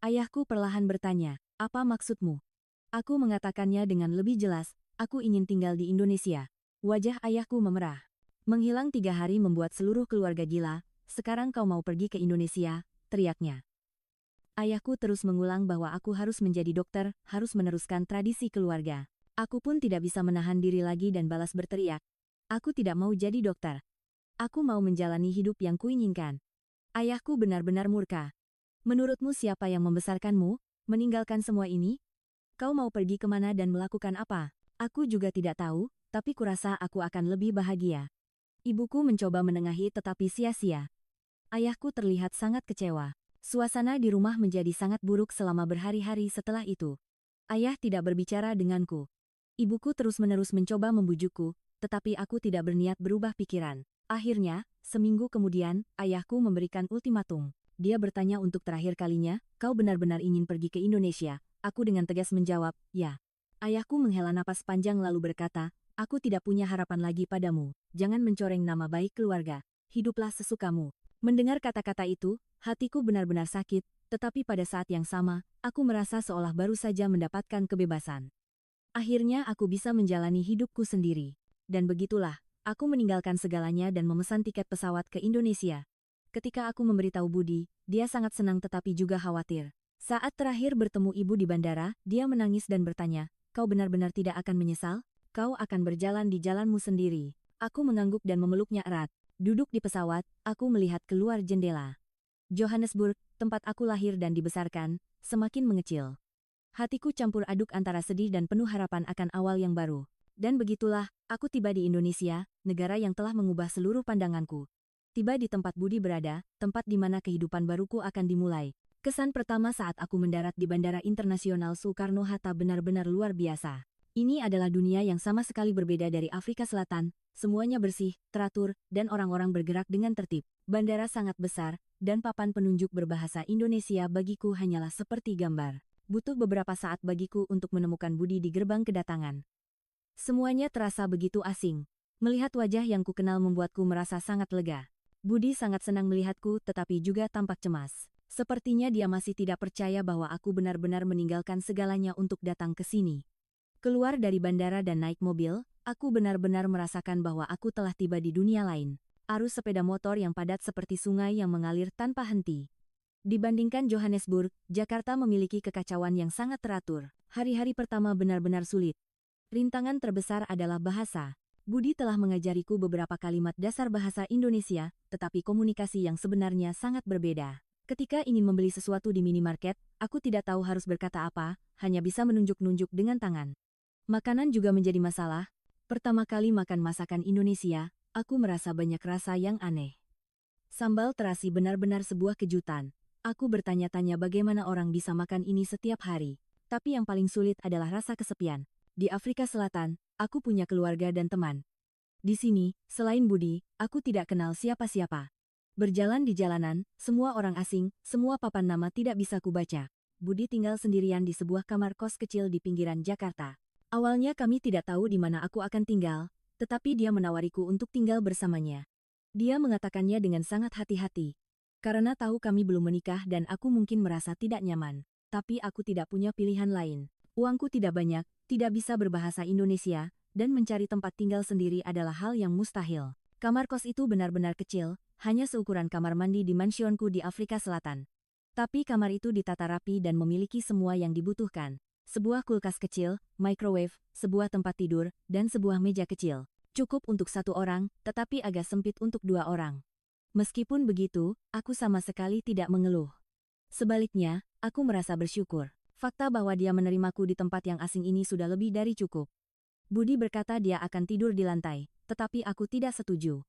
Ayahku perlahan bertanya, apa maksudmu? Aku mengatakannya dengan lebih jelas, aku ingin tinggal di Indonesia. Wajah ayahku memerah. Menghilang 3 hari membuat seluruh keluarga gila, sekarang kau mau pergi ke Indonesia, teriaknya. Ayahku terus mengulang bahwa aku harus menjadi dokter, harus meneruskan tradisi keluarga. Aku pun tidak bisa menahan diri lagi dan balas berteriak. Aku tidak mau jadi dokter. Aku mau menjalani hidup yang kuinginkan. Ayahku benar-benar murka. Menurutmu siapa yang membesarkanmu, meninggalkan semua ini? Kau mau pergi kemana dan melakukan apa? Aku juga tidak tahu, tapi kurasa aku akan lebih bahagia. Ibuku mencoba menengahi tetapi sia-sia. Ayahku terlihat sangat kecewa. Suasana di rumah menjadi sangat buruk selama berhari-hari setelah itu. Ayah tidak berbicara denganku. Ibuku terus-menerus mencoba membujukku, tetapi aku tidak berniat berubah pikiran. Akhirnya, seminggu kemudian, ayahku memberikan ultimatum. Dia bertanya untuk terakhir kalinya, kau benar-benar ingin pergi ke Indonesia? Aku dengan tegas menjawab, ya. Ayahku menghela napas panjang lalu berkata, aku tidak punya harapan lagi padamu. Jangan mencoreng nama baik keluarga. hiduplah sesukamu. Mendengar kata-kata itu, hatiku benar-benar sakit, tetapi pada saat yang sama, aku merasa seolah baru saja mendapatkan kebebasan. Akhirnya aku bisa menjalani hidupku sendiri. Dan begitulah, aku meninggalkan segalanya dan memesan tiket pesawat ke Indonesia. Ketika aku memberitahu Budi, dia sangat senang tetapi juga khawatir. Saat terakhir bertemu ibu di bandara, dia menangis dan bertanya, "Kau benar-benar tidak akan menyesal? Kau akan berjalan di jalanmu sendiri." Aku mengangguk dan memeluknya erat. Duduk di pesawat, aku melihat keluar jendela. Johannesburg, tempat aku lahir dan dibesarkan, semakin mengecil. Hatiku campur aduk antara sedih dan penuh harapan akan awal yang baru. Dan begitulah, aku tiba di Indonesia, negara yang telah mengubah seluruh pandanganku. Tiba di tempat Budi berada, tempat di mana kehidupan baruku akan dimulai. Kesan pertama saat aku mendarat di Bandara Internasional Soekarno-Hatta benar-benar luar biasa. Ini adalah dunia yang sama sekali berbeda dari Afrika Selatan, semuanya bersih, teratur, dan orang-orang bergerak dengan tertib. Bandara sangat besar, dan papan penunjuk berbahasa Indonesia bagiku hanyalah seperti gambar. Butuh beberapa saat bagiku untuk menemukan Budi di gerbang kedatangan. Semuanya terasa begitu asing. Melihat wajah yang kukenal membuatku merasa sangat lega. Budi sangat senang melihatku tetapi juga tampak cemas. Sepertinya dia masih tidak percaya bahwa aku benar-benar meninggalkan segalanya untuk datang ke sini. Keluar dari bandara dan naik mobil, aku benar-benar merasakan bahwa aku telah tiba di dunia lain. Arus sepeda motor yang padat seperti sungai yang mengalir tanpa henti. Dibandingkan Johannesburg, Jakarta memiliki kekacauan yang sangat teratur. Hari-hari pertama benar-benar sulit. Rintangan terbesar adalah bahasa. Budi telah mengajariku beberapa kalimat dasar bahasa Indonesia, tetapi komunikasi yang sebenarnya sangat berbeda. Ketika ingin membeli sesuatu di minimarket, aku tidak tahu harus berkata apa, hanya bisa menunjuk-nunjuk dengan tangan. Makanan juga menjadi masalah. Pertama kali makan masakan Indonesia, aku merasa banyak rasa yang aneh. Sambal terasi benar-benar sebuah kejutan. Aku bertanya-tanya bagaimana orang bisa makan ini setiap hari. Tapi yang paling sulit adalah rasa kesepian. Di Afrika Selatan, aku punya keluarga dan teman. Di sini, selain Budi, aku tidak kenal siapa-siapa. Berjalan di jalanan, semua orang asing, semua papan nama tidak bisa kubaca. Budi tinggal sendirian di sebuah kamar kos kecil di pinggiran Jakarta. Awalnya kami tidak tahu di mana aku akan tinggal, tetapi dia menawariku untuk tinggal bersamanya. Dia mengatakannya dengan sangat hati-hati. Karena tahu kami belum menikah dan aku mungkin merasa tidak nyaman. Tapi aku tidak punya pilihan lain. Uangku tidak banyak, tidak bisa berbahasa Indonesia, dan mencari tempat tinggal sendiri adalah hal yang mustahil. Kamar kos itu benar-benar kecil, hanya seukuran kamar mandi di mansionku di Afrika Selatan. Tapi kamar itu ditata rapi dan memiliki semua yang dibutuhkan. Sebuah kulkas kecil, microwave, sebuah tempat tidur, dan sebuah meja kecil. Cukup untuk satu orang, tetapi agak sempit untuk dua orang. Meskipun begitu, aku sama sekali tidak mengeluh. Sebaliknya, aku merasa bersyukur. Fakta bahwa dia menerimaku di tempat yang asing ini sudah lebih dari cukup. Budi berkata dia akan tidur di lantai, tetapi aku tidak setuju.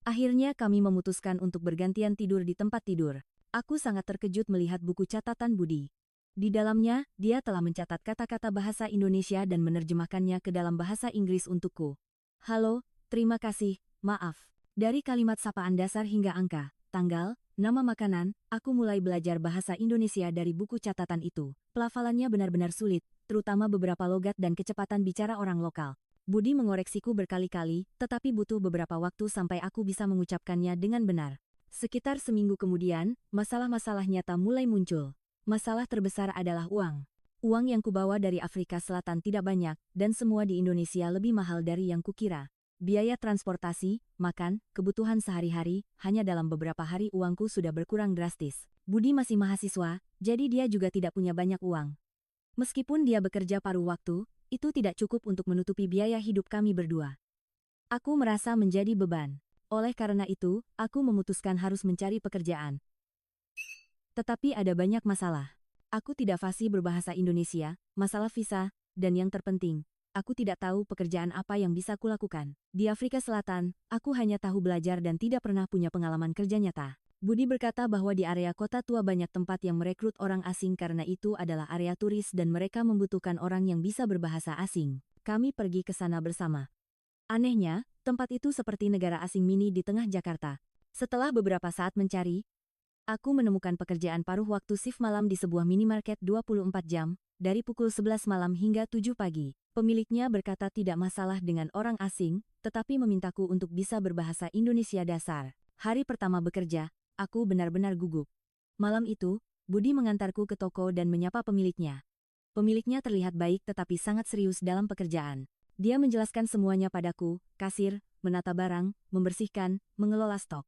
Akhirnya kami memutuskan untuk bergantian tidur di tempat tidur. Aku sangat terkejut melihat buku catatan Budi. Di dalamnya, dia telah mencatat kata-kata bahasa Indonesia dan menerjemahkannya ke dalam bahasa Inggris untukku. Halo, terima kasih, maaf. Dari kalimat sapaan dasar hingga angka, tanggal, nama makanan, aku mulai belajar bahasa Indonesia dari buku catatan itu. Pelafalannya benar-benar sulit, terutama beberapa logat dan kecepatan bicara orang lokal. Budi mengoreksiku berkali-kali, tetapi butuh beberapa waktu sampai aku bisa mengucapkannya dengan benar. Sekitar seminggu kemudian, masalah-masalah nyata mulai muncul. Masalah terbesar adalah uang. Uang yang kubawa dari Afrika Selatan tidak banyak, dan semua di Indonesia lebih mahal dari yang kukira. Biaya transportasi, makan, kebutuhan sehari-hari, hanya dalam beberapa hari uangku sudah berkurang drastis. Budi masih mahasiswa, jadi dia juga tidak punya banyak uang. Meskipun dia bekerja paruh waktu, itu tidak cukup untuk menutupi biaya hidup kami berdua. Aku merasa menjadi beban. Oleh karena itu, aku memutuskan harus mencari pekerjaan. Tetapi ada banyak masalah. Aku tidak fasih berbahasa Indonesia, masalah visa, dan yang terpenting, aku tidak tahu pekerjaan apa yang bisa kulakukan. Di Afrika Selatan, aku hanya tahu belajar dan tidak pernah punya pengalaman kerja nyata. Budi berkata bahwa di area kota tua banyak tempat yang merekrut orang asing karena itu adalah area turis dan mereka membutuhkan orang yang bisa berbahasa asing. Kami pergi ke sana bersama. Anehnya, tempat itu seperti negara asing mini di tengah Jakarta. Setelah beberapa saat mencari, Aku menemukan pekerjaan paruh waktu shift malam di sebuah minimarket 24 jam, dari pukul 11 malam hingga 7 pagi. Pemiliknya berkata tidak masalah dengan orang asing, tetapi memintaku untuk bisa berbahasa Indonesia dasar. Hari pertama bekerja, aku benar-benar gugup. Malam itu, Budi mengantarku ke toko dan menyapa pemiliknya. Pemiliknya terlihat baik tetapi sangat serius dalam pekerjaan. Dia menjelaskan semuanya padaku, kasir, menata barang, membersihkan, mengelola stok.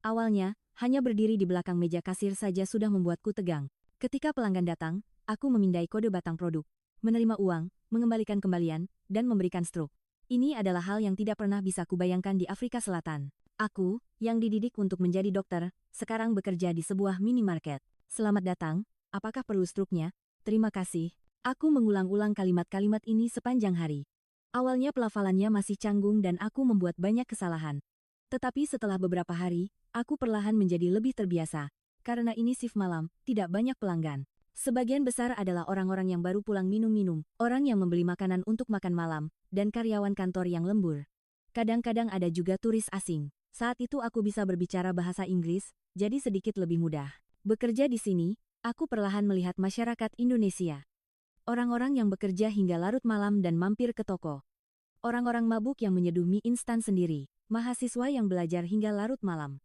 Awalnya, hanya berdiri di belakang meja kasir saja sudah membuatku tegang. Ketika pelanggan datang, aku memindai kode batang produk, menerima uang, mengembalikan kembalian, dan memberikan struk. Ini adalah hal yang tidak pernah bisa kubayangkan di Afrika Selatan. Aku, yang dididik untuk menjadi dokter, sekarang bekerja di sebuah minimarket. Selamat datang, apakah perlu struknya? Terima kasih. Aku mengulang-ulang kalimat-kalimat ini sepanjang hari. Awalnya pelafalannya masih canggung dan aku membuat banyak kesalahan. Tetapi setelah beberapa hari, aku perlahan menjadi lebih terbiasa. Karena ini shift malam, tidak banyak pelanggan. Sebagian besar adalah orang-orang yang baru pulang minum-minum, orang yang membeli makanan untuk makan malam, dan karyawan kantor yang lembur. Kadang-kadang ada juga turis asing. Saat itu aku bisa berbicara bahasa Inggris, jadi sedikit lebih mudah. Bekerja di sini, aku perlahan melihat masyarakat Indonesia. Orang-orang yang bekerja hingga larut malam dan mampir ke toko. Orang-orang mabuk yang menyeduh mie instan sendiri. Mahasiswa yang belajar hingga larut malam.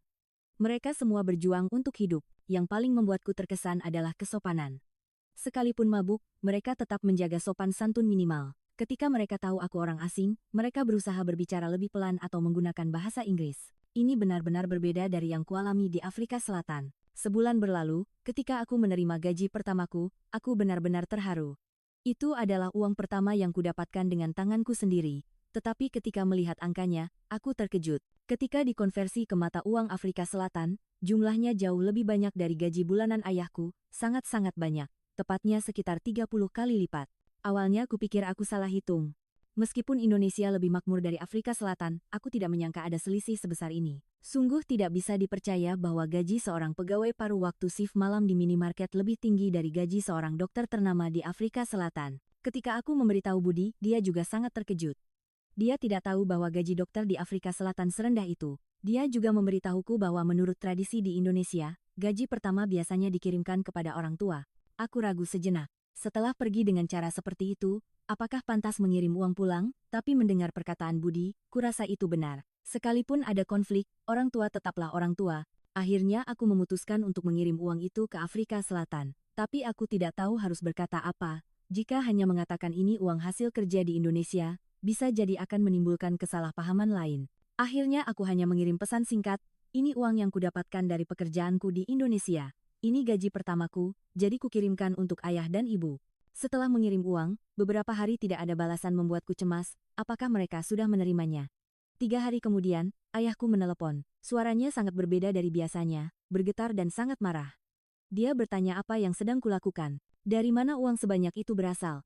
Mereka semua berjuang untuk hidup. Yang paling membuatku terkesan adalah kesopanan. Sekalipun mabuk, mereka tetap menjaga sopan santun minimal. Ketika mereka tahu aku orang asing, mereka berusaha berbicara lebih pelan atau menggunakan bahasa Inggris. Ini benar-benar berbeda dari yang kualami di Afrika Selatan. Sebulan berlalu, ketika aku menerima gaji pertamaku, aku benar-benar terharu. Itu adalah uang pertama yang kudapatkan dengan tanganku sendiri. Tetapi ketika melihat angkanya, aku terkejut. Ketika dikonversi ke mata uang Afrika Selatan, jumlahnya jauh lebih banyak dari gaji bulanan ayahku, sangat-sangat banyak. Tepatnya sekitar 30 kali lipat. Awalnya kupikir aku salah hitung. Meskipun Indonesia lebih makmur dari Afrika Selatan, aku tidak menyangka ada selisih sebesar ini. Sungguh tidak bisa dipercaya bahwa gaji seorang pegawai paruh waktu shift malam di minimarket lebih tinggi dari gaji seorang dokter ternama di Afrika Selatan. Ketika aku memberitahu Budi, dia juga sangat terkejut. Dia tidak tahu bahwa gaji dokter di Afrika Selatan serendah itu. Dia juga memberitahuku bahwa menurut tradisi di Indonesia, gaji pertama biasanya dikirimkan kepada orang tua. Aku ragu sejenak. Setelah pergi dengan cara seperti itu, apakah pantas mengirim uang pulang? Tapi mendengar perkataan Budi, kurasa itu benar. Sekalipun ada konflik, orang tua tetaplah orang tua. Akhirnya aku memutuskan untuk mengirim uang itu ke Afrika Selatan. Tapi aku tidak tahu harus berkata apa. Jika hanya mengatakan ini uang hasil kerja di Indonesia, bisa jadi akan menimbulkan kesalahpahaman lain. Akhirnya aku hanya mengirim pesan singkat, ini uang yang kudapatkan dari pekerjaanku di Indonesia. Ini gaji pertamaku, jadi kukirimkan untuk ayah dan ibu. Setelah mengirim uang, beberapa hari tidak ada balasan membuatku cemas, apakah mereka sudah menerimanya. 3 hari kemudian, ayahku menelepon. Suaranya sangat berbeda dari biasanya, bergetar dan sangat marah. Dia bertanya apa yang sedang kulakukan. Dari mana uang sebanyak itu berasal?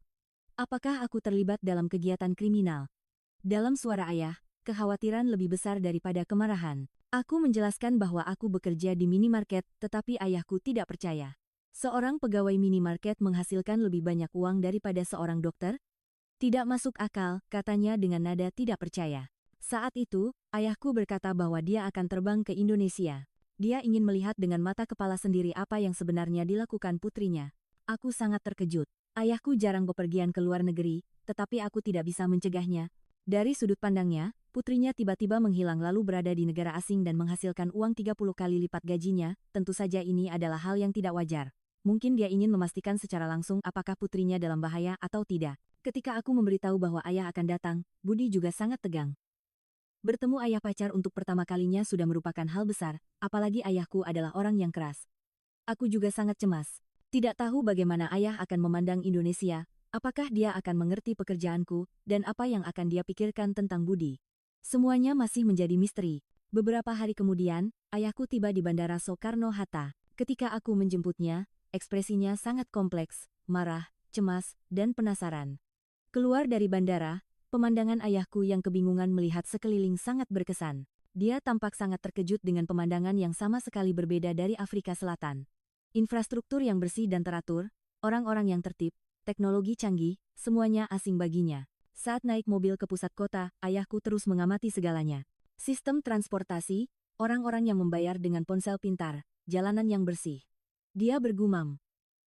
Apakah aku terlibat dalam kegiatan kriminal? Dalam suara ayah, kekhawatiran lebih besar daripada kemarahan. Aku menjelaskan bahwa aku bekerja di minimarket, tetapi ayahku tidak percaya. Seorang pegawai minimarket menghasilkan lebih banyak uang daripada seorang dokter? Tidak masuk akal, katanya dengan nada tidak percaya. Saat itu, ayahku berkata bahwa dia akan terbang ke Indonesia. Dia ingin melihat dengan mata kepala sendiri apa yang sebenarnya dilakukan putrinya. Aku sangat terkejut. Ayahku jarang bepergian ke luar negeri, tetapi aku tidak bisa mencegahnya. Dari sudut pandangnya, putrinya tiba-tiba menghilang lalu berada di negara asing dan menghasilkan uang 30 kali lipat gajinya, tentu saja ini adalah hal yang tidak wajar. Mungkin dia ingin memastikan secara langsung apakah putrinya dalam bahaya atau tidak. Ketika aku memberitahu bahwa ayah akan datang, Budi juga sangat tegang. Bertemu ayah pacar untuk pertama kalinya sudah merupakan hal besar, apalagi ayahku adalah orang yang keras. Aku juga sangat cemas. Tidak tahu bagaimana ayah akan memandang Indonesia, apakah dia akan mengerti pekerjaanku, dan apa yang akan dia pikirkan tentang Budi. Semuanya masih menjadi misteri. Beberapa hari kemudian, ayahku tiba di Bandara Soekarno-Hatta. Ketika aku menjemputnya, ekspresinya sangat kompleks, marah, cemas, dan penasaran. Keluar dari bandara, pemandangan ayahku yang kebingungan melihat sekeliling sangat berkesan. Dia tampak sangat terkejut dengan pemandangan yang sama sekali berbeda dari Afrika Selatan. Infrastruktur yang bersih dan teratur, orang-orang yang tertib, teknologi canggih, semuanya asing baginya. Saat naik mobil ke pusat kota, ayahku terus mengamati segalanya. Sistem transportasi, orang-orang yang membayar dengan ponsel pintar, jalanan yang bersih. Dia bergumam.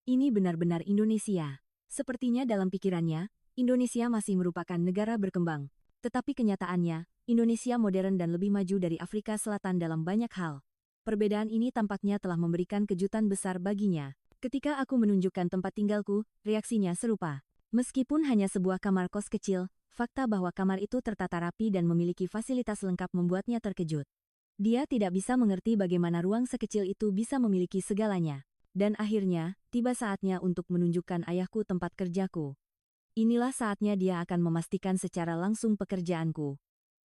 Ini benar-benar Indonesia. Sepertinya dalam pikirannya, Indonesia masih merupakan negara berkembang. Tetapi kenyataannya, Indonesia modern dan lebih maju dari Afrika Selatan dalam banyak hal. Perbedaan ini tampaknya telah memberikan kejutan besar baginya. Ketika aku menunjukkan tempat tinggalku, reaksinya serupa. Meskipun hanya sebuah kamar kos kecil, fakta bahwa kamar itu tertata rapi dan memiliki fasilitas lengkap membuatnya terkejut. Dia tidak bisa mengerti bagaimana ruang sekecil itu bisa memiliki segalanya. Dan akhirnya, tiba saatnya untuk menunjukkan ayahku tempat kerjaku. Inilah saatnya dia akan memastikan secara langsung pekerjaanku.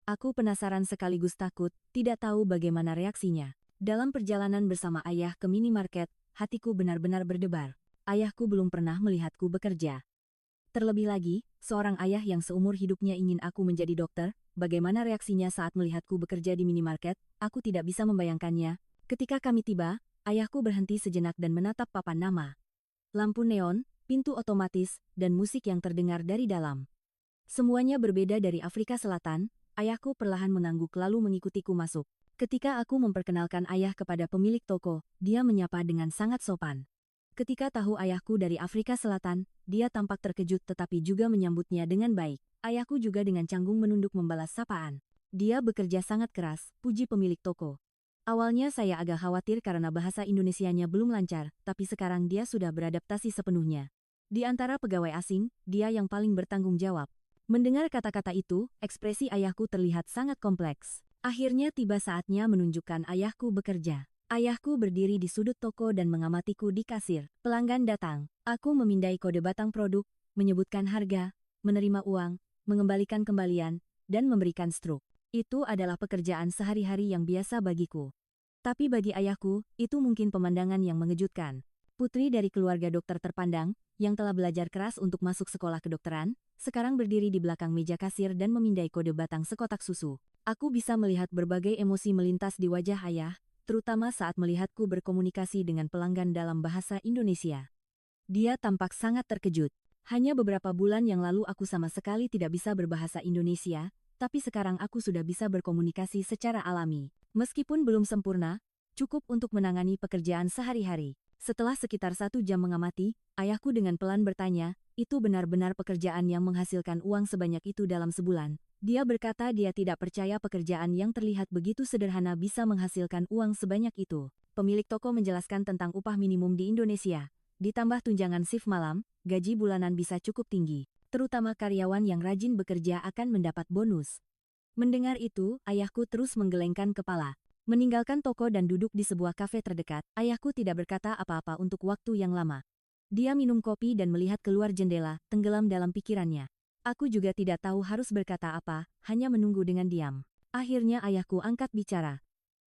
Aku penasaran sekaligus takut, tidak tahu bagaimana reaksinya. Dalam perjalanan bersama ayah ke minimarket, hatiku benar-benar berdebar. Ayahku belum pernah melihatku bekerja. Terlebih lagi, seorang ayah yang seumur hidupnya ingin aku menjadi dokter, bagaimana reaksinya saat melihatku bekerja di minimarket, aku tidak bisa membayangkannya. Ketika kami tiba, ayahku berhenti sejenak dan menatap papan nama. Lampu neon, pintu otomatis, dan musik yang terdengar dari dalam. Semuanya berbeda dari Afrika Selatan, ayahku perlahan mengangguk lalu mengikutiku masuk. Ketika aku memperkenalkan ayah kepada pemilik toko, dia menyapa dengan sangat sopan. Ketika tahu ayahku dari Afrika Selatan, dia tampak terkejut tetapi juga menyambutnya dengan baik. Ayahku juga dengan canggung menunduk membalas sapaan. Dia bekerja sangat keras, puji pemilik toko. Awalnya saya agak khawatir karena bahasa Indonesianya belum lancar, tapi sekarang dia sudah beradaptasi sepenuhnya. Di antara pegawai asing, dia yang paling bertanggung jawab. Mendengar kata-kata itu, ekspresi ayahku terlihat sangat kompleks. Akhirnya tiba saatnya menunjukkan ayahku bekerja. Ayahku berdiri di sudut toko dan mengamatiku di kasir. Pelanggan datang. Aku memindai kode batang produk, menyebutkan harga, menerima uang, mengembalikan kembalian, dan memberikan struk. Itu adalah pekerjaan sehari-hari yang biasa bagiku. Tapi bagi ayahku, itu mungkin pemandangan yang mengejutkan. Putri dari keluarga dokter terpandang, yang telah belajar keras untuk masuk sekolah kedokteran, sekarang berdiri di belakang meja kasir dan memindai kode batang sekotak susu. Aku bisa melihat berbagai emosi melintas di wajah ayah, terutama saat melihatku berkomunikasi dengan pelanggan dalam bahasa Indonesia. Dia tampak sangat terkejut. Hanya beberapa bulan yang lalu aku sama sekali tidak bisa berbahasa Indonesia, tapi sekarang aku sudah bisa berkomunikasi secara alami. Meskipun belum sempurna, cukup untuk menangani pekerjaan sehari-hari. Setelah sekitar 1 jam mengamati, ayahku dengan pelan bertanya, itu benar-benar pekerjaan yang menghasilkan uang sebanyak itu dalam sebulan. Dia berkata dia tidak percaya pekerjaan yang terlihat begitu sederhana bisa menghasilkan uang sebanyak itu. Pemilik toko menjelaskan tentang upah minimum di Indonesia. Ditambah tunjangan shift malam, gaji bulanan bisa cukup tinggi. Terutama karyawan yang rajin bekerja akan mendapat bonus. Mendengar itu, ayahku terus menggelengkan kepala. Meninggalkan toko dan duduk di sebuah kafe terdekat, ayahku tidak berkata apa-apa untuk waktu yang lama. Dia minum kopi dan melihat keluar jendela, tenggelam dalam pikirannya. Aku juga tidak tahu harus berkata apa, hanya menunggu dengan diam. Akhirnya ayahku angkat bicara.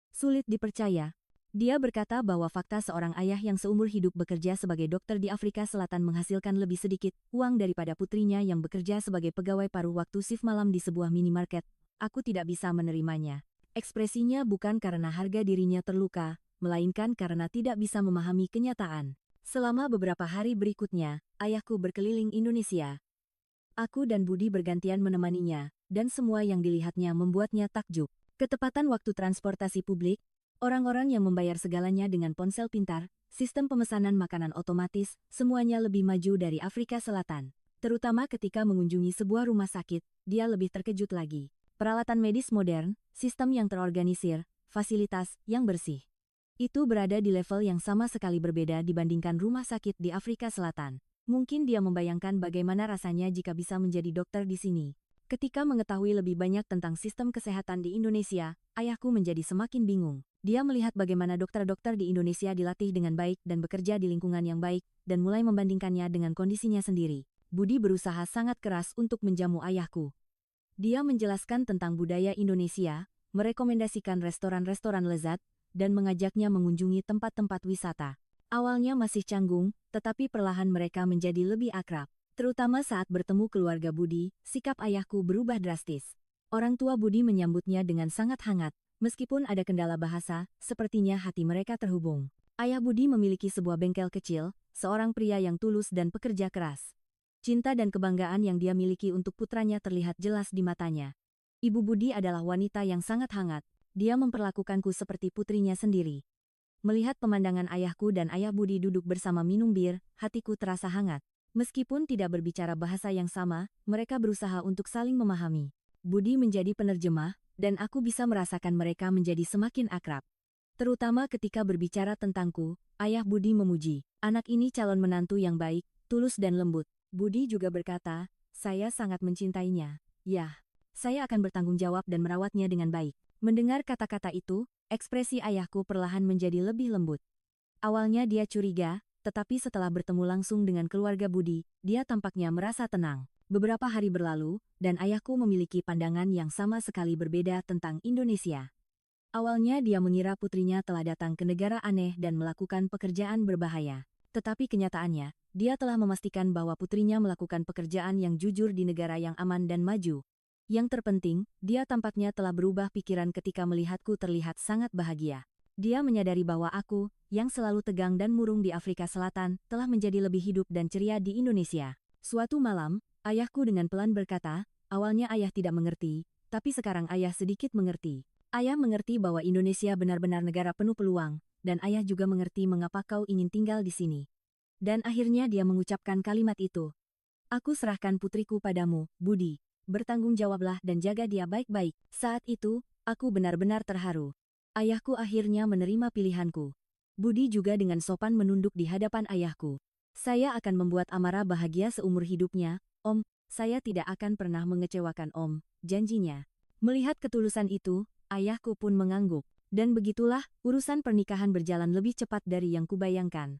Sulit dipercaya. Dia berkata bahwa fakta seorang ayah yang seumur hidup bekerja sebagai dokter di Afrika Selatan menghasilkan lebih sedikit uang daripada putrinya yang bekerja sebagai pegawai paruh waktu shift malam di sebuah minimarket. Aku tidak bisa menerimanya. Ekspresinya bukan karena harga dirinya terluka, melainkan karena tidak bisa memahami kenyataan. Selama beberapa hari berikutnya, ayahku berkeliling Indonesia. Aku dan Budi bergantian menemaninya, dan semua yang dilihatnya membuatnya takjub. Ketepatan waktu transportasi publik, orang-orang yang membayar segalanya dengan ponsel pintar, sistem pemesanan makanan otomatis, semuanya lebih maju dari Afrika Selatan. Terutama ketika mengunjungi sebuah rumah sakit, dia lebih terkejut lagi. Peralatan medis modern, sistem yang terorganisir, fasilitas yang bersih. Itu berada di level yang sama sekali berbeda dibandingkan rumah sakit di Afrika Selatan. Mungkin dia membayangkan bagaimana rasanya jika bisa menjadi dokter di sini. Ketika mengetahui lebih banyak tentang sistem kesehatan di Indonesia, ayahku menjadi semakin bingung. Dia melihat bagaimana dokter-dokter di Indonesia dilatih dengan baik dan bekerja di lingkungan yang baik, dan mulai membandingkannya dengan kondisinya sendiri. Budi berusaha sangat keras untuk menjamu ayahku. Dia menjelaskan tentang budaya Indonesia, merekomendasikan restoran-restoran lezat, dan mengajaknya mengunjungi tempat-tempat wisata. Awalnya masih canggung, tetapi perlahan mereka menjadi lebih akrab. Terutama saat bertemu keluarga Budi, sikap ayahku berubah drastis. Orang tua Budi menyambutnya dengan sangat hangat. Meskipun ada kendala bahasa, sepertinya hati mereka terhubung. Ayah Budi memiliki sebuah bengkel kecil, seorang pria yang tulus dan pekerja keras. Cinta dan kebanggaan yang dia miliki untuk putranya terlihat jelas di matanya. Ibu Budi adalah wanita yang sangat hangat. Dia memperlakukanku seperti putrinya sendiri. Melihat pemandangan ayahku dan ayah Budi duduk bersama minum bir, hatiku terasa hangat. Meskipun tidak berbicara bahasa yang sama, mereka berusaha untuk saling memahami. Budi menjadi penerjemah, dan aku bisa merasakan mereka menjadi semakin akrab. Terutama ketika berbicara tentangku, ayah Budi memuji, "Anak ini calon menantu yang baik, tulus dan lembut." Budi juga berkata, "Saya sangat mencintainya. Yah, saya akan bertanggung jawab dan merawatnya dengan baik." Mendengar kata-kata itu, ekspresi ayahku perlahan menjadi lebih lembut. Awalnya dia curiga, tetapi setelah bertemu langsung dengan keluarga Budi, dia tampaknya merasa tenang. Beberapa hari berlalu, dan ayahku memiliki pandangan yang sama sekali berbeda tentang Indonesia. Awalnya dia mengira putrinya telah datang ke negara aneh dan melakukan pekerjaan berbahaya. Tetapi kenyataannya, dia telah memastikan bahwa putrinya melakukan pekerjaan yang jujur di negara yang aman dan maju. Yang terpenting, dia tampaknya telah berubah pikiran ketika melihatku terlihat sangat bahagia. Dia menyadari bahwa aku, yang selalu tegang dan murung di Afrika Selatan, telah menjadi lebih hidup dan ceria di Indonesia. Suatu malam, ayahku dengan pelan berkata, "Awalnya ayah tidak mengerti, tapi sekarang ayah sedikit mengerti. Ayah mengerti bahwa Indonesia benar-benar negara penuh peluang, dan ayah juga mengerti mengapa kau ingin tinggal di sini." Dan akhirnya dia mengucapkan kalimat itu. "Aku serahkan putriku padamu, Budi. Bertanggung jawablah dan jaga dia baik-baik." Saat itu, aku benar-benar terharu. Ayahku akhirnya menerima pilihanku. Budi juga dengan sopan menunduk di hadapan ayahku. "Saya akan membuat Amara bahagia seumur hidupnya, Om. Saya tidak akan pernah mengecewakan Om," janjinya. Melihat ketulusan itu, ayahku pun mengangguk. Dan begitulah, urusan pernikahan berjalan lebih cepat dari yang kubayangkan.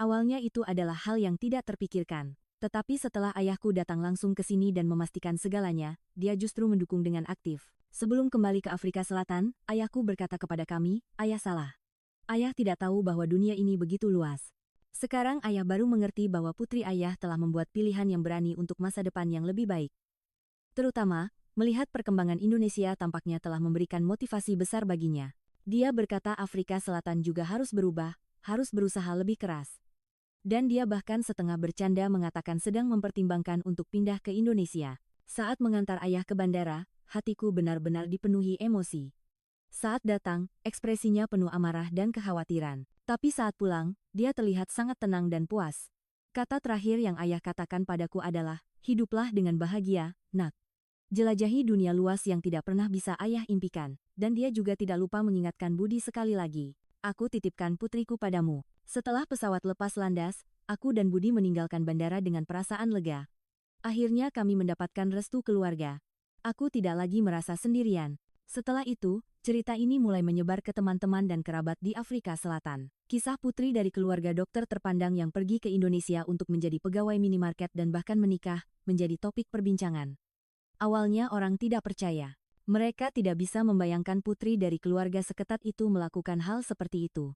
Awalnya itu adalah hal yang tidak terpikirkan. Tetapi setelah ayahku datang langsung ke sini dan memastikan segalanya, dia justru mendukung dengan aktif. Sebelum kembali ke Afrika Selatan, ayahku berkata kepada kami, "Ayah salah. Ayah tidak tahu bahwa dunia ini begitu luas." Sekarang ayah baru mengerti bahwa putri ayah telah membuat pilihan yang berani untuk masa depan yang lebih baik. Terutama, melihat perkembangan Indonesia tampaknya telah memberikan motivasi besar baginya. Dia berkata Afrika Selatan juga harus berubah, harus berusaha lebih keras. Dan dia bahkan setengah bercanda mengatakan sedang mempertimbangkan untuk pindah ke Indonesia. Saat mengantar ayah ke bandara, hatiku benar-benar dipenuhi emosi. Saat datang, ekspresinya penuh amarah dan kekhawatiran. Tapi saat pulang, dia terlihat sangat tenang dan puas. Kata terakhir yang ayah katakan padaku adalah, "Hiduplah dengan bahagia, nak. Jelajahi dunia luas yang tidak pernah bisa ayah impikan." Dan dia juga tidak lupa mengingatkan Budi sekali lagi, "Aku titipkan putriku padamu." Setelah pesawat lepas landas, aku dan Budi meninggalkan bandara dengan perasaan lega. Akhirnya kami mendapatkan restu keluarga. Aku tidak lagi merasa sendirian. Setelah itu, cerita ini mulai menyebar ke teman-teman dan kerabat di Afrika Selatan. Kisah putri dari keluarga dokter terpandang yang pergi ke Indonesia untuk menjadi pegawai minimarket dan bahkan menikah, menjadi topik perbincangan. Awalnya orang tidak percaya. Mereka tidak bisa membayangkan putri dari keluarga seketat itu melakukan hal seperti itu.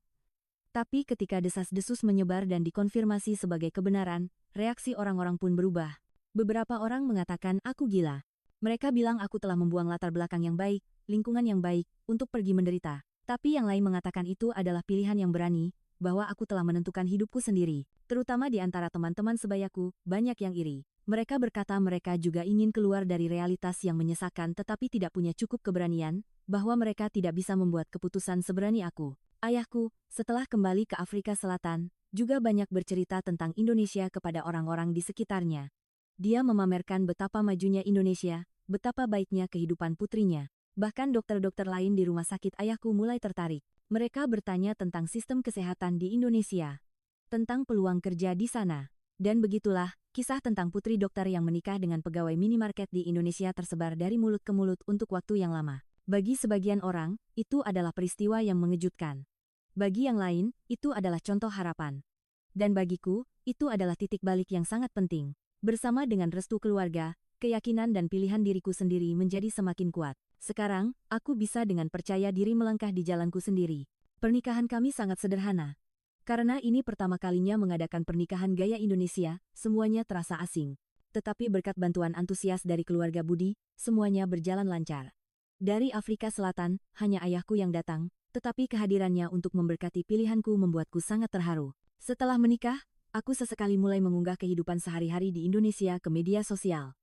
Tapi ketika desas-desus menyebar dan dikonfirmasi sebagai kebenaran, reaksi orang-orang pun berubah. Beberapa orang mengatakan aku gila. Mereka bilang aku telah membuang latar belakang yang baik, lingkungan yang baik, untuk pergi menderita. Tapi yang lain mengatakan itu adalah pilihan yang berani, bahwa aku telah menentukan hidupku sendiri. Terutama di antara teman-teman sebayaku, banyak yang iri. Mereka berkata mereka juga ingin keluar dari realitas yang menyesakan tetapi tidak punya cukup keberanian, bahwa mereka tidak bisa membuat keputusan seberani aku. Ayahku, setelah kembali ke Afrika Selatan, juga banyak bercerita tentang Indonesia kepada orang-orang di sekitarnya. Dia memamerkan betapa majunya Indonesia, betapa baiknya kehidupan putrinya. Bahkan dokter-dokter lain di rumah sakit ayahku mulai tertarik. Mereka bertanya tentang sistem kesehatan di Indonesia, tentang peluang kerja di sana. Dan begitulah, kisah tentang putri dokter yang menikah dengan pegawai minimarket di Indonesia tersebar dari mulut ke mulut untuk waktu yang lama. Bagi sebagian orang, itu adalah peristiwa yang mengejutkan. Bagi yang lain, itu adalah contoh harapan. Dan bagiku, itu adalah titik balik yang sangat penting. Bersama dengan restu keluarga, keyakinan dan pilihan diriku sendiri menjadi semakin kuat. Sekarang, aku bisa dengan percaya diri melangkah di jalanku sendiri. Pernikahan kami sangat sederhana. Karena ini pertama kalinya mengadakan pernikahan gaya Indonesia, semuanya terasa asing. Tetapi berkat bantuan antusias dari keluarga Budi, semuanya berjalan lancar. Dari Afrika Selatan, hanya ayahku yang datang, tetapi kehadirannya untuk memberkati pilihanku membuatku sangat terharu. Setelah menikah, aku sesekali mulai mengunggah kehidupan sehari-hari di Indonesia ke media sosial.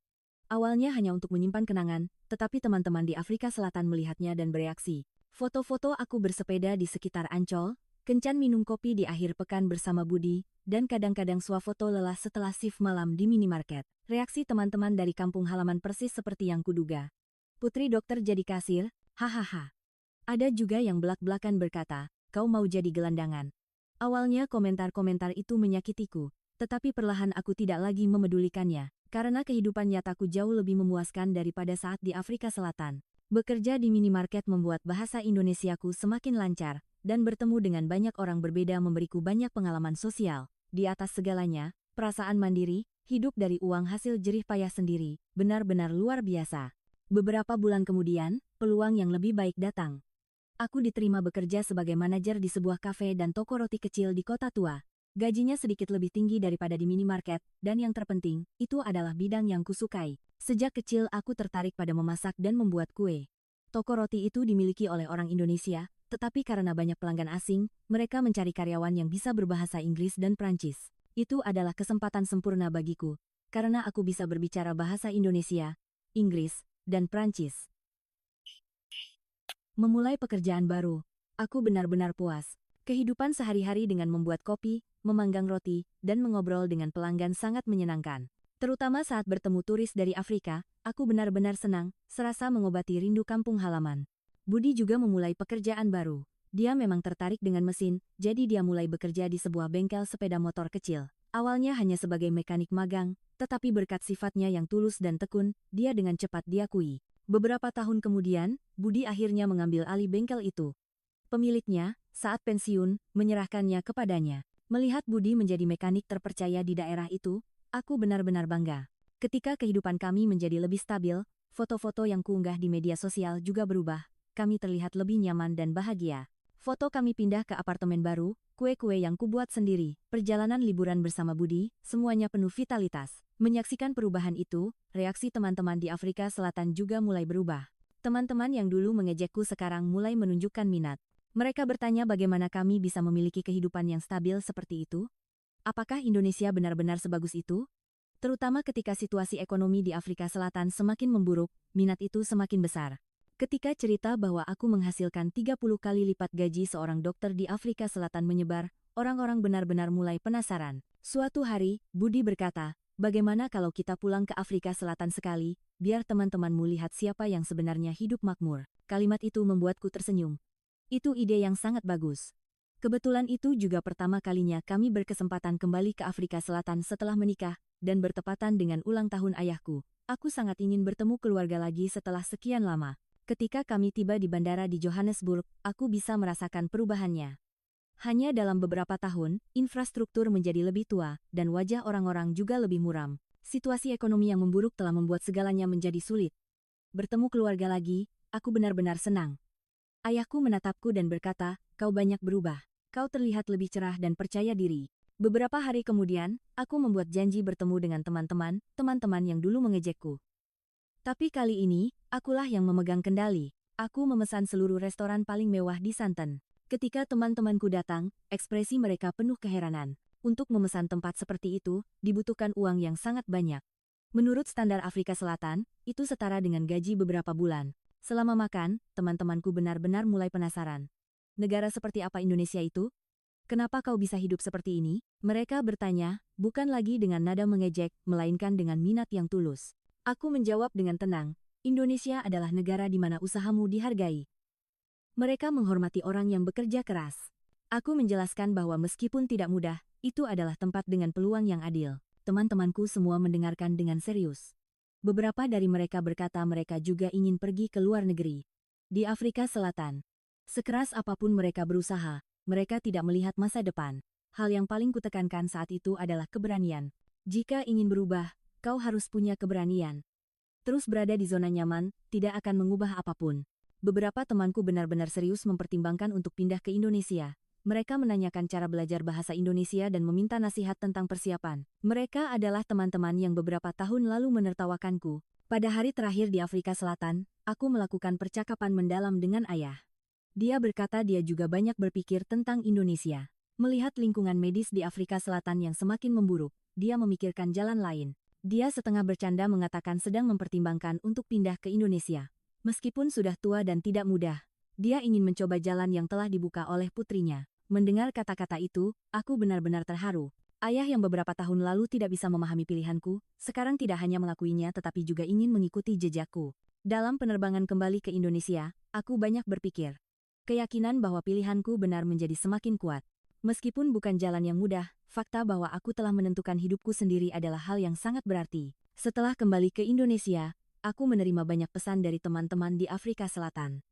Awalnya hanya untuk menyimpan kenangan, tetapi teman-teman di Afrika Selatan melihatnya dan bereaksi. Foto-foto aku bersepeda di sekitar Ancol, Kencan minum kopi di akhir pekan bersama Budi, dan kadang-kadang swafoto lelah setelah shift malam di minimarket. Reaksi teman-teman dari kampung halaman persis seperti yang kuduga. Putri dokter jadi kasir, hahaha. Ada juga yang belak-belakan berkata, kau mau jadi gelandangan. Awalnya komentar-komentar itu menyakitiku, tetapi perlahan aku tidak lagi memedulikannya, karena kehidupan nyataku jauh lebih memuaskan daripada saat di Afrika Selatan. Bekerja di minimarket membuat bahasa Indonesiaku semakin lancar, dan bertemu dengan banyak orang berbeda memberiku banyak pengalaman sosial. Di atas segalanya, perasaan mandiri, hidup dari uang hasil jerih payah sendiri, benar-benar luar biasa. Beberapa bulan kemudian, peluang yang lebih baik datang. Aku diterima bekerja sebagai manajer di sebuah kafe dan toko roti kecil di kota tua. Gajinya sedikit lebih tinggi daripada di minimarket, dan yang terpenting, itu adalah bidang yang kusukai. Sejak kecil aku tertarik pada memasak dan membuat kue. Toko roti itu dimiliki oleh orang Indonesia, tetapi karena banyak pelanggan asing, mereka mencari karyawan yang bisa berbahasa Inggris dan Prancis. Itu adalah kesempatan sempurna bagiku, karena aku bisa berbicara bahasa Indonesia, Inggris, dan Prancis. Memulai pekerjaan baru, aku benar-benar puas. Kehidupan sehari-hari dengan membuat kopi, memanggang roti, dan mengobrol dengan pelanggan sangat menyenangkan. Terutama saat bertemu turis dari Afrika, aku benar-benar senang, serasa mengobati rindu kampung halaman. Budi juga memulai pekerjaan baru. Dia memang tertarik dengan mesin, jadi dia mulai bekerja di sebuah bengkel sepeda motor kecil. Awalnya hanya sebagai mekanik magang, tetapi berkat sifatnya yang tulus dan tekun, dia dengan cepat diakui. Beberapa tahun kemudian, Budi akhirnya mengambil alih bengkel itu. Pemiliknya, saat pensiun, menyerahkannya kepadanya. Melihat Budi menjadi mekanik terpercaya di daerah itu, aku benar-benar bangga. Ketika kehidupan kami menjadi lebih stabil, foto-foto yang kuunggah di media sosial juga berubah. Kami terlihat lebih nyaman dan bahagia. Foto kami pindah ke apartemen baru, kue-kue yang kubuat sendiri, perjalanan liburan bersama Budi, semuanya penuh vitalitas. Menyaksikan perubahan itu, reaksi teman-teman di Afrika Selatan juga mulai berubah. Teman-teman yang dulu mengejekku sekarang mulai menunjukkan minat. Mereka bertanya bagaimana kami bisa memiliki kehidupan yang stabil seperti itu. Apakah Indonesia benar-benar sebagus itu? Terutama ketika situasi ekonomi di Afrika Selatan semakin memburuk, minat itu semakin besar. Ketika cerita bahwa aku menghasilkan 30 kali lipat gaji seorang dokter di Afrika Selatan menyebar, orang-orang benar-benar mulai penasaran. Suatu hari, Budi berkata, bagaimana kalau kita pulang ke Afrika Selatan sekali, biar teman-temanmu lihat siapa yang sebenarnya hidup makmur. Kalimat itu membuatku tersenyum. Itu ide yang sangat bagus. Kebetulan itu juga pertama kalinya kami berkesempatan kembali ke Afrika Selatan setelah menikah, dan bertepatan dengan ulang tahun ayahku. Aku sangat ingin bertemu keluarga lagi setelah sekian lama. Ketika kami tiba di bandara di Johannesburg, aku bisa merasakan perubahannya. Hanya dalam beberapa tahun, infrastruktur menjadi lebih tua, dan wajah orang-orang juga lebih muram. Situasi ekonomi yang memburuk telah membuat segalanya menjadi sulit. Bertemu keluarga lagi, aku benar-benar senang. Ayahku menatapku dan berkata, kau banyak berubah. Kau terlihat lebih cerah dan percaya diri. Beberapa hari kemudian, aku membuat janji bertemu dengan teman-teman yang dulu mengejekku. Tapi kali ini, akulah yang memegang kendali. Aku memesan seluruh restoran paling mewah di Santen. Ketika teman-temanku datang, ekspresi mereka penuh keheranan. Untuk memesan tempat seperti itu, dibutuhkan uang yang sangat banyak. Menurut standar Afrika Selatan, itu setara dengan gaji beberapa bulan. Selama makan, teman-temanku benar-benar mulai penasaran. Negara seperti apa Indonesia itu? Kenapa kau bisa hidup seperti ini? Mereka bertanya, bukan lagi dengan nada mengejek, melainkan dengan minat yang tulus. Aku menjawab dengan tenang, Indonesia adalah negara di mana usahamu dihargai. Mereka menghormati orang yang bekerja keras. Aku menjelaskan bahwa meskipun tidak mudah, itu adalah tempat dengan peluang yang adil. Teman-temanku semua mendengarkan dengan serius. Beberapa dari mereka berkata mereka juga ingin pergi ke luar negeri. Di Afrika Selatan. Sekeras apapun mereka berusaha, mereka tidak melihat masa depan. Hal yang paling kutekankan saat itu adalah keberanian. Jika ingin berubah, kau harus punya keberanian. Terus berada di zona nyaman, tidak akan mengubah apapun. Beberapa temanku benar-benar serius mempertimbangkan untuk pindah ke Indonesia. Mereka menanyakan cara belajar bahasa Indonesia dan meminta nasihat tentang persiapan. Mereka adalah teman-teman yang beberapa tahun lalu menertawakanku. Pada hari terakhir di Afrika Selatan, aku melakukan percakapan mendalam dengan ayah. Dia berkata dia juga banyak berpikir tentang Indonesia. Melihat lingkungan medis di Afrika Selatan yang semakin memburuk, dia memikirkan jalan lain. Dia setengah bercanda mengatakan sedang mempertimbangkan untuk pindah ke Indonesia. Meskipun sudah tua dan tidak mudah, dia ingin mencoba jalan yang telah dibuka oleh putrinya. Mendengar kata-kata itu, aku benar-benar terharu. Ayah yang beberapa tahun lalu tidak bisa memahami pilihanku, sekarang tidak hanya mengakuinya tetapi juga ingin mengikuti jejakku. Dalam penerbangan kembali ke Indonesia, aku banyak berpikir. Keyakinan bahwa pilihanku benar menjadi semakin kuat. Meskipun bukan jalan yang mudah, fakta bahwa aku telah menentukan hidupku sendiri adalah hal yang sangat berarti. Setelah kembali ke Indonesia, aku menerima banyak pesan dari teman-teman di Afrika Selatan.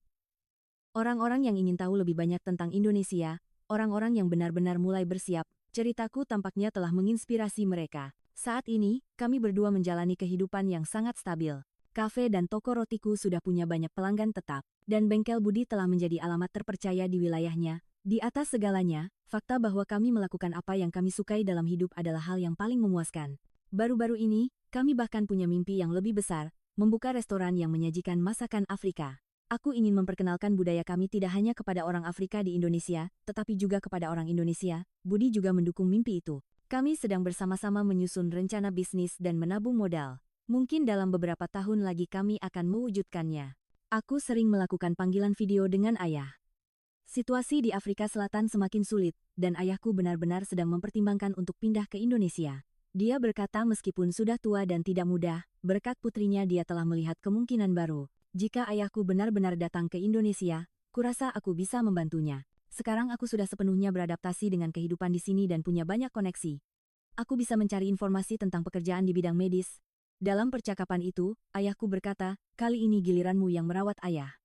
Orang-orang yang ingin tahu lebih banyak tentang Indonesia, orang-orang yang benar-benar mulai bersiap, ceritaku tampaknya telah menginspirasi mereka. Saat ini, kami berdua menjalani kehidupan yang sangat stabil. Kafe dan toko rotiku sudah punya banyak pelanggan tetap, dan bengkel Budi telah menjadi alamat terpercaya di wilayahnya. Di atas segalanya, fakta bahwa kami melakukan apa yang kami sukai dalam hidup adalah hal yang paling memuaskan. Baru-baru ini, kami bahkan punya mimpi yang lebih besar, membuka restoran yang menyajikan masakan Afrika. Aku ingin memperkenalkan budaya kami tidak hanya kepada orang Afrika di Indonesia, tetapi juga kepada orang Indonesia. Budi juga mendukung mimpi itu. Kami sedang bersama-sama menyusun rencana bisnis dan menabung modal. Mungkin dalam beberapa tahun lagi kami akan mewujudkannya. Aku sering melakukan panggilan video dengan ayah. Situasi di Afrika Selatan semakin sulit, dan ayahku benar-benar sedang mempertimbangkan untuk pindah ke Indonesia. Dia berkata meskipun sudah tua dan tidak mudah, berkat putrinya dia telah melihat kemungkinan baru. Jika ayahku benar-benar datang ke Indonesia, kurasa aku bisa membantunya. Sekarang aku sudah sepenuhnya beradaptasi dengan kehidupan di sini dan punya banyak koneksi. Aku bisa mencari informasi tentang pekerjaan di bidang medis. Dalam percakapan itu, ayahku berkata, kali ini giliranmu yang merawat ayah.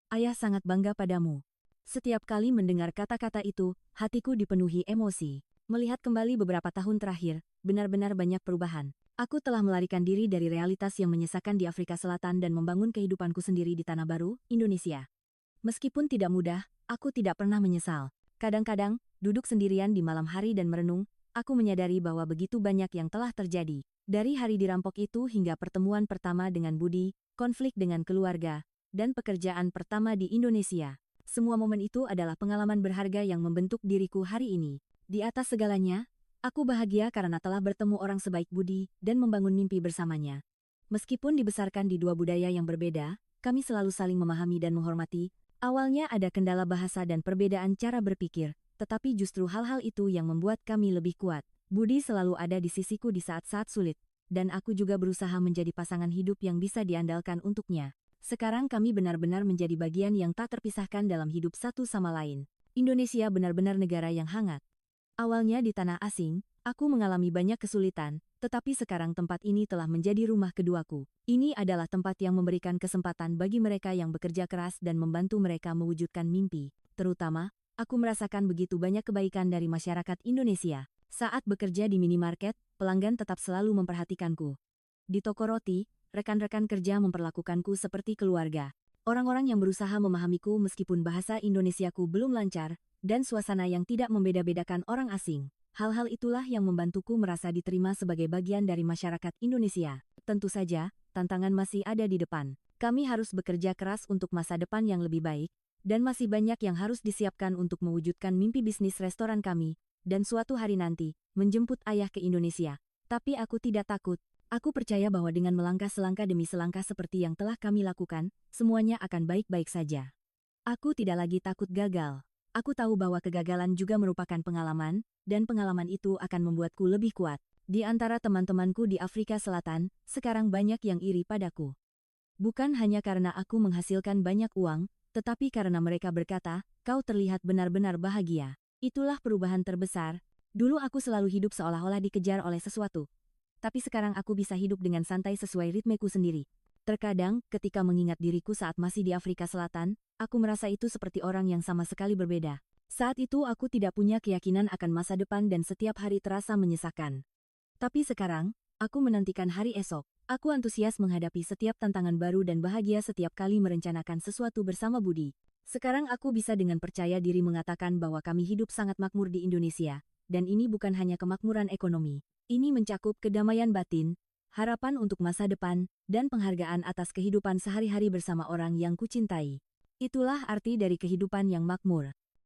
Ayah sangat bangga padamu. Setiap kali mendengar kata-kata itu, hatiku dipenuhi emosi. Melihat kembali beberapa tahun terakhir, benar-benar banyak perubahan. Aku telah melarikan diri dari realitas yang menyesakan di Afrika Selatan dan membangun kehidupanku sendiri di Tanah Baru, Indonesia. Meskipun tidak mudah, aku tidak pernah menyesal. Kadang-kadang, duduk sendirian di malam hari dan merenung, aku menyadari bahwa begitu banyak yang telah terjadi. Dari hari dirampok itu hingga pertemuan pertama dengan Budi, konflik dengan keluarga, dan pekerjaan pertama di Indonesia. Semua momen itu adalah pengalaman berharga yang membentuk diriku hari ini. Di atas segalanya, aku bahagia karena telah bertemu orang sebaik Budi dan membangun mimpi bersamanya. Meskipun dibesarkan di dua budaya yang berbeda, kami selalu saling memahami dan menghormati. Awalnya ada kendala bahasa dan perbedaan cara berpikir, tetapi justru hal-hal itu yang membuat kami lebih kuat. Budi selalu ada di sisiku di saat-saat sulit, dan aku juga berusaha menjadi pasangan hidup yang bisa diandalkan untuknya. Sekarang kami benar-benar menjadi bagian yang tak terpisahkan dalam hidup satu sama lain. Indonesia benar-benar negara yang hangat. Awalnya di tanah asing, aku mengalami banyak kesulitan, tetapi sekarang tempat ini telah menjadi rumah keduaku. Ini adalah tempat yang memberikan kesempatan bagi mereka yang bekerja keras dan membantu mereka mewujudkan mimpi. Terutama, aku merasakan begitu banyak kebaikan dari masyarakat Indonesia. Saat bekerja di minimarket, pelanggan tetap selalu memperhatikanku. Di toko roti, rekan-rekan kerja memperlakukanku seperti keluarga. Orang-orang yang berusaha memahamiku meskipun bahasa Indonesiaku belum lancar, dan suasana yang tidak membeda-bedakan orang asing. Hal-hal itulah yang membantuku merasa diterima sebagai bagian dari masyarakat Indonesia. Tentu saja, tantangan masih ada di depan. Kami harus bekerja keras untuk masa depan yang lebih baik, dan masih banyak yang harus disiapkan untuk mewujudkan mimpi bisnis restoran kami, dan suatu hari nanti, menjemput ayah ke Indonesia. Tapi aku tidak takut. Aku percaya bahwa dengan melangkah selangkah demi selangkah seperti yang telah kami lakukan, semuanya akan baik-baik saja. Aku tidak lagi takut gagal. Aku tahu bahwa kegagalan juga merupakan pengalaman, dan pengalaman itu akan membuatku lebih kuat. Di antara teman-temanku di Afrika Selatan, sekarang banyak yang iri padaku. Bukan hanya karena aku menghasilkan banyak uang, tetapi karena mereka berkata, kau terlihat benar-benar bahagia. Itulah perubahan terbesar. Dulu aku selalu hidup seolah-olah dikejar oleh sesuatu. Tapi sekarang aku bisa hidup dengan santai sesuai ritmeku sendiri. Terkadang, ketika mengingat diriku saat masih di Afrika Selatan, aku merasa itu seperti orang yang sama sekali berbeda. Saat itu aku tidak punya keyakinan akan masa depan dan setiap hari terasa menyesakan. Tapi sekarang, aku menantikan hari esok. Aku antusias menghadapi setiap tantangan baru dan bahagia setiap kali merencanakan sesuatu bersama Budi. Sekarang aku bisa dengan percaya diri mengatakan bahwa kami hidup sangat makmur di Indonesia. Dan ini bukan hanya kemakmuran ekonomi. Ini mencakup kedamaian batin, harapan untuk masa depan, dan penghargaan atas kehidupan sehari-hari bersama orang yang kucintai. Itulah arti dari kehidupan yang makmur.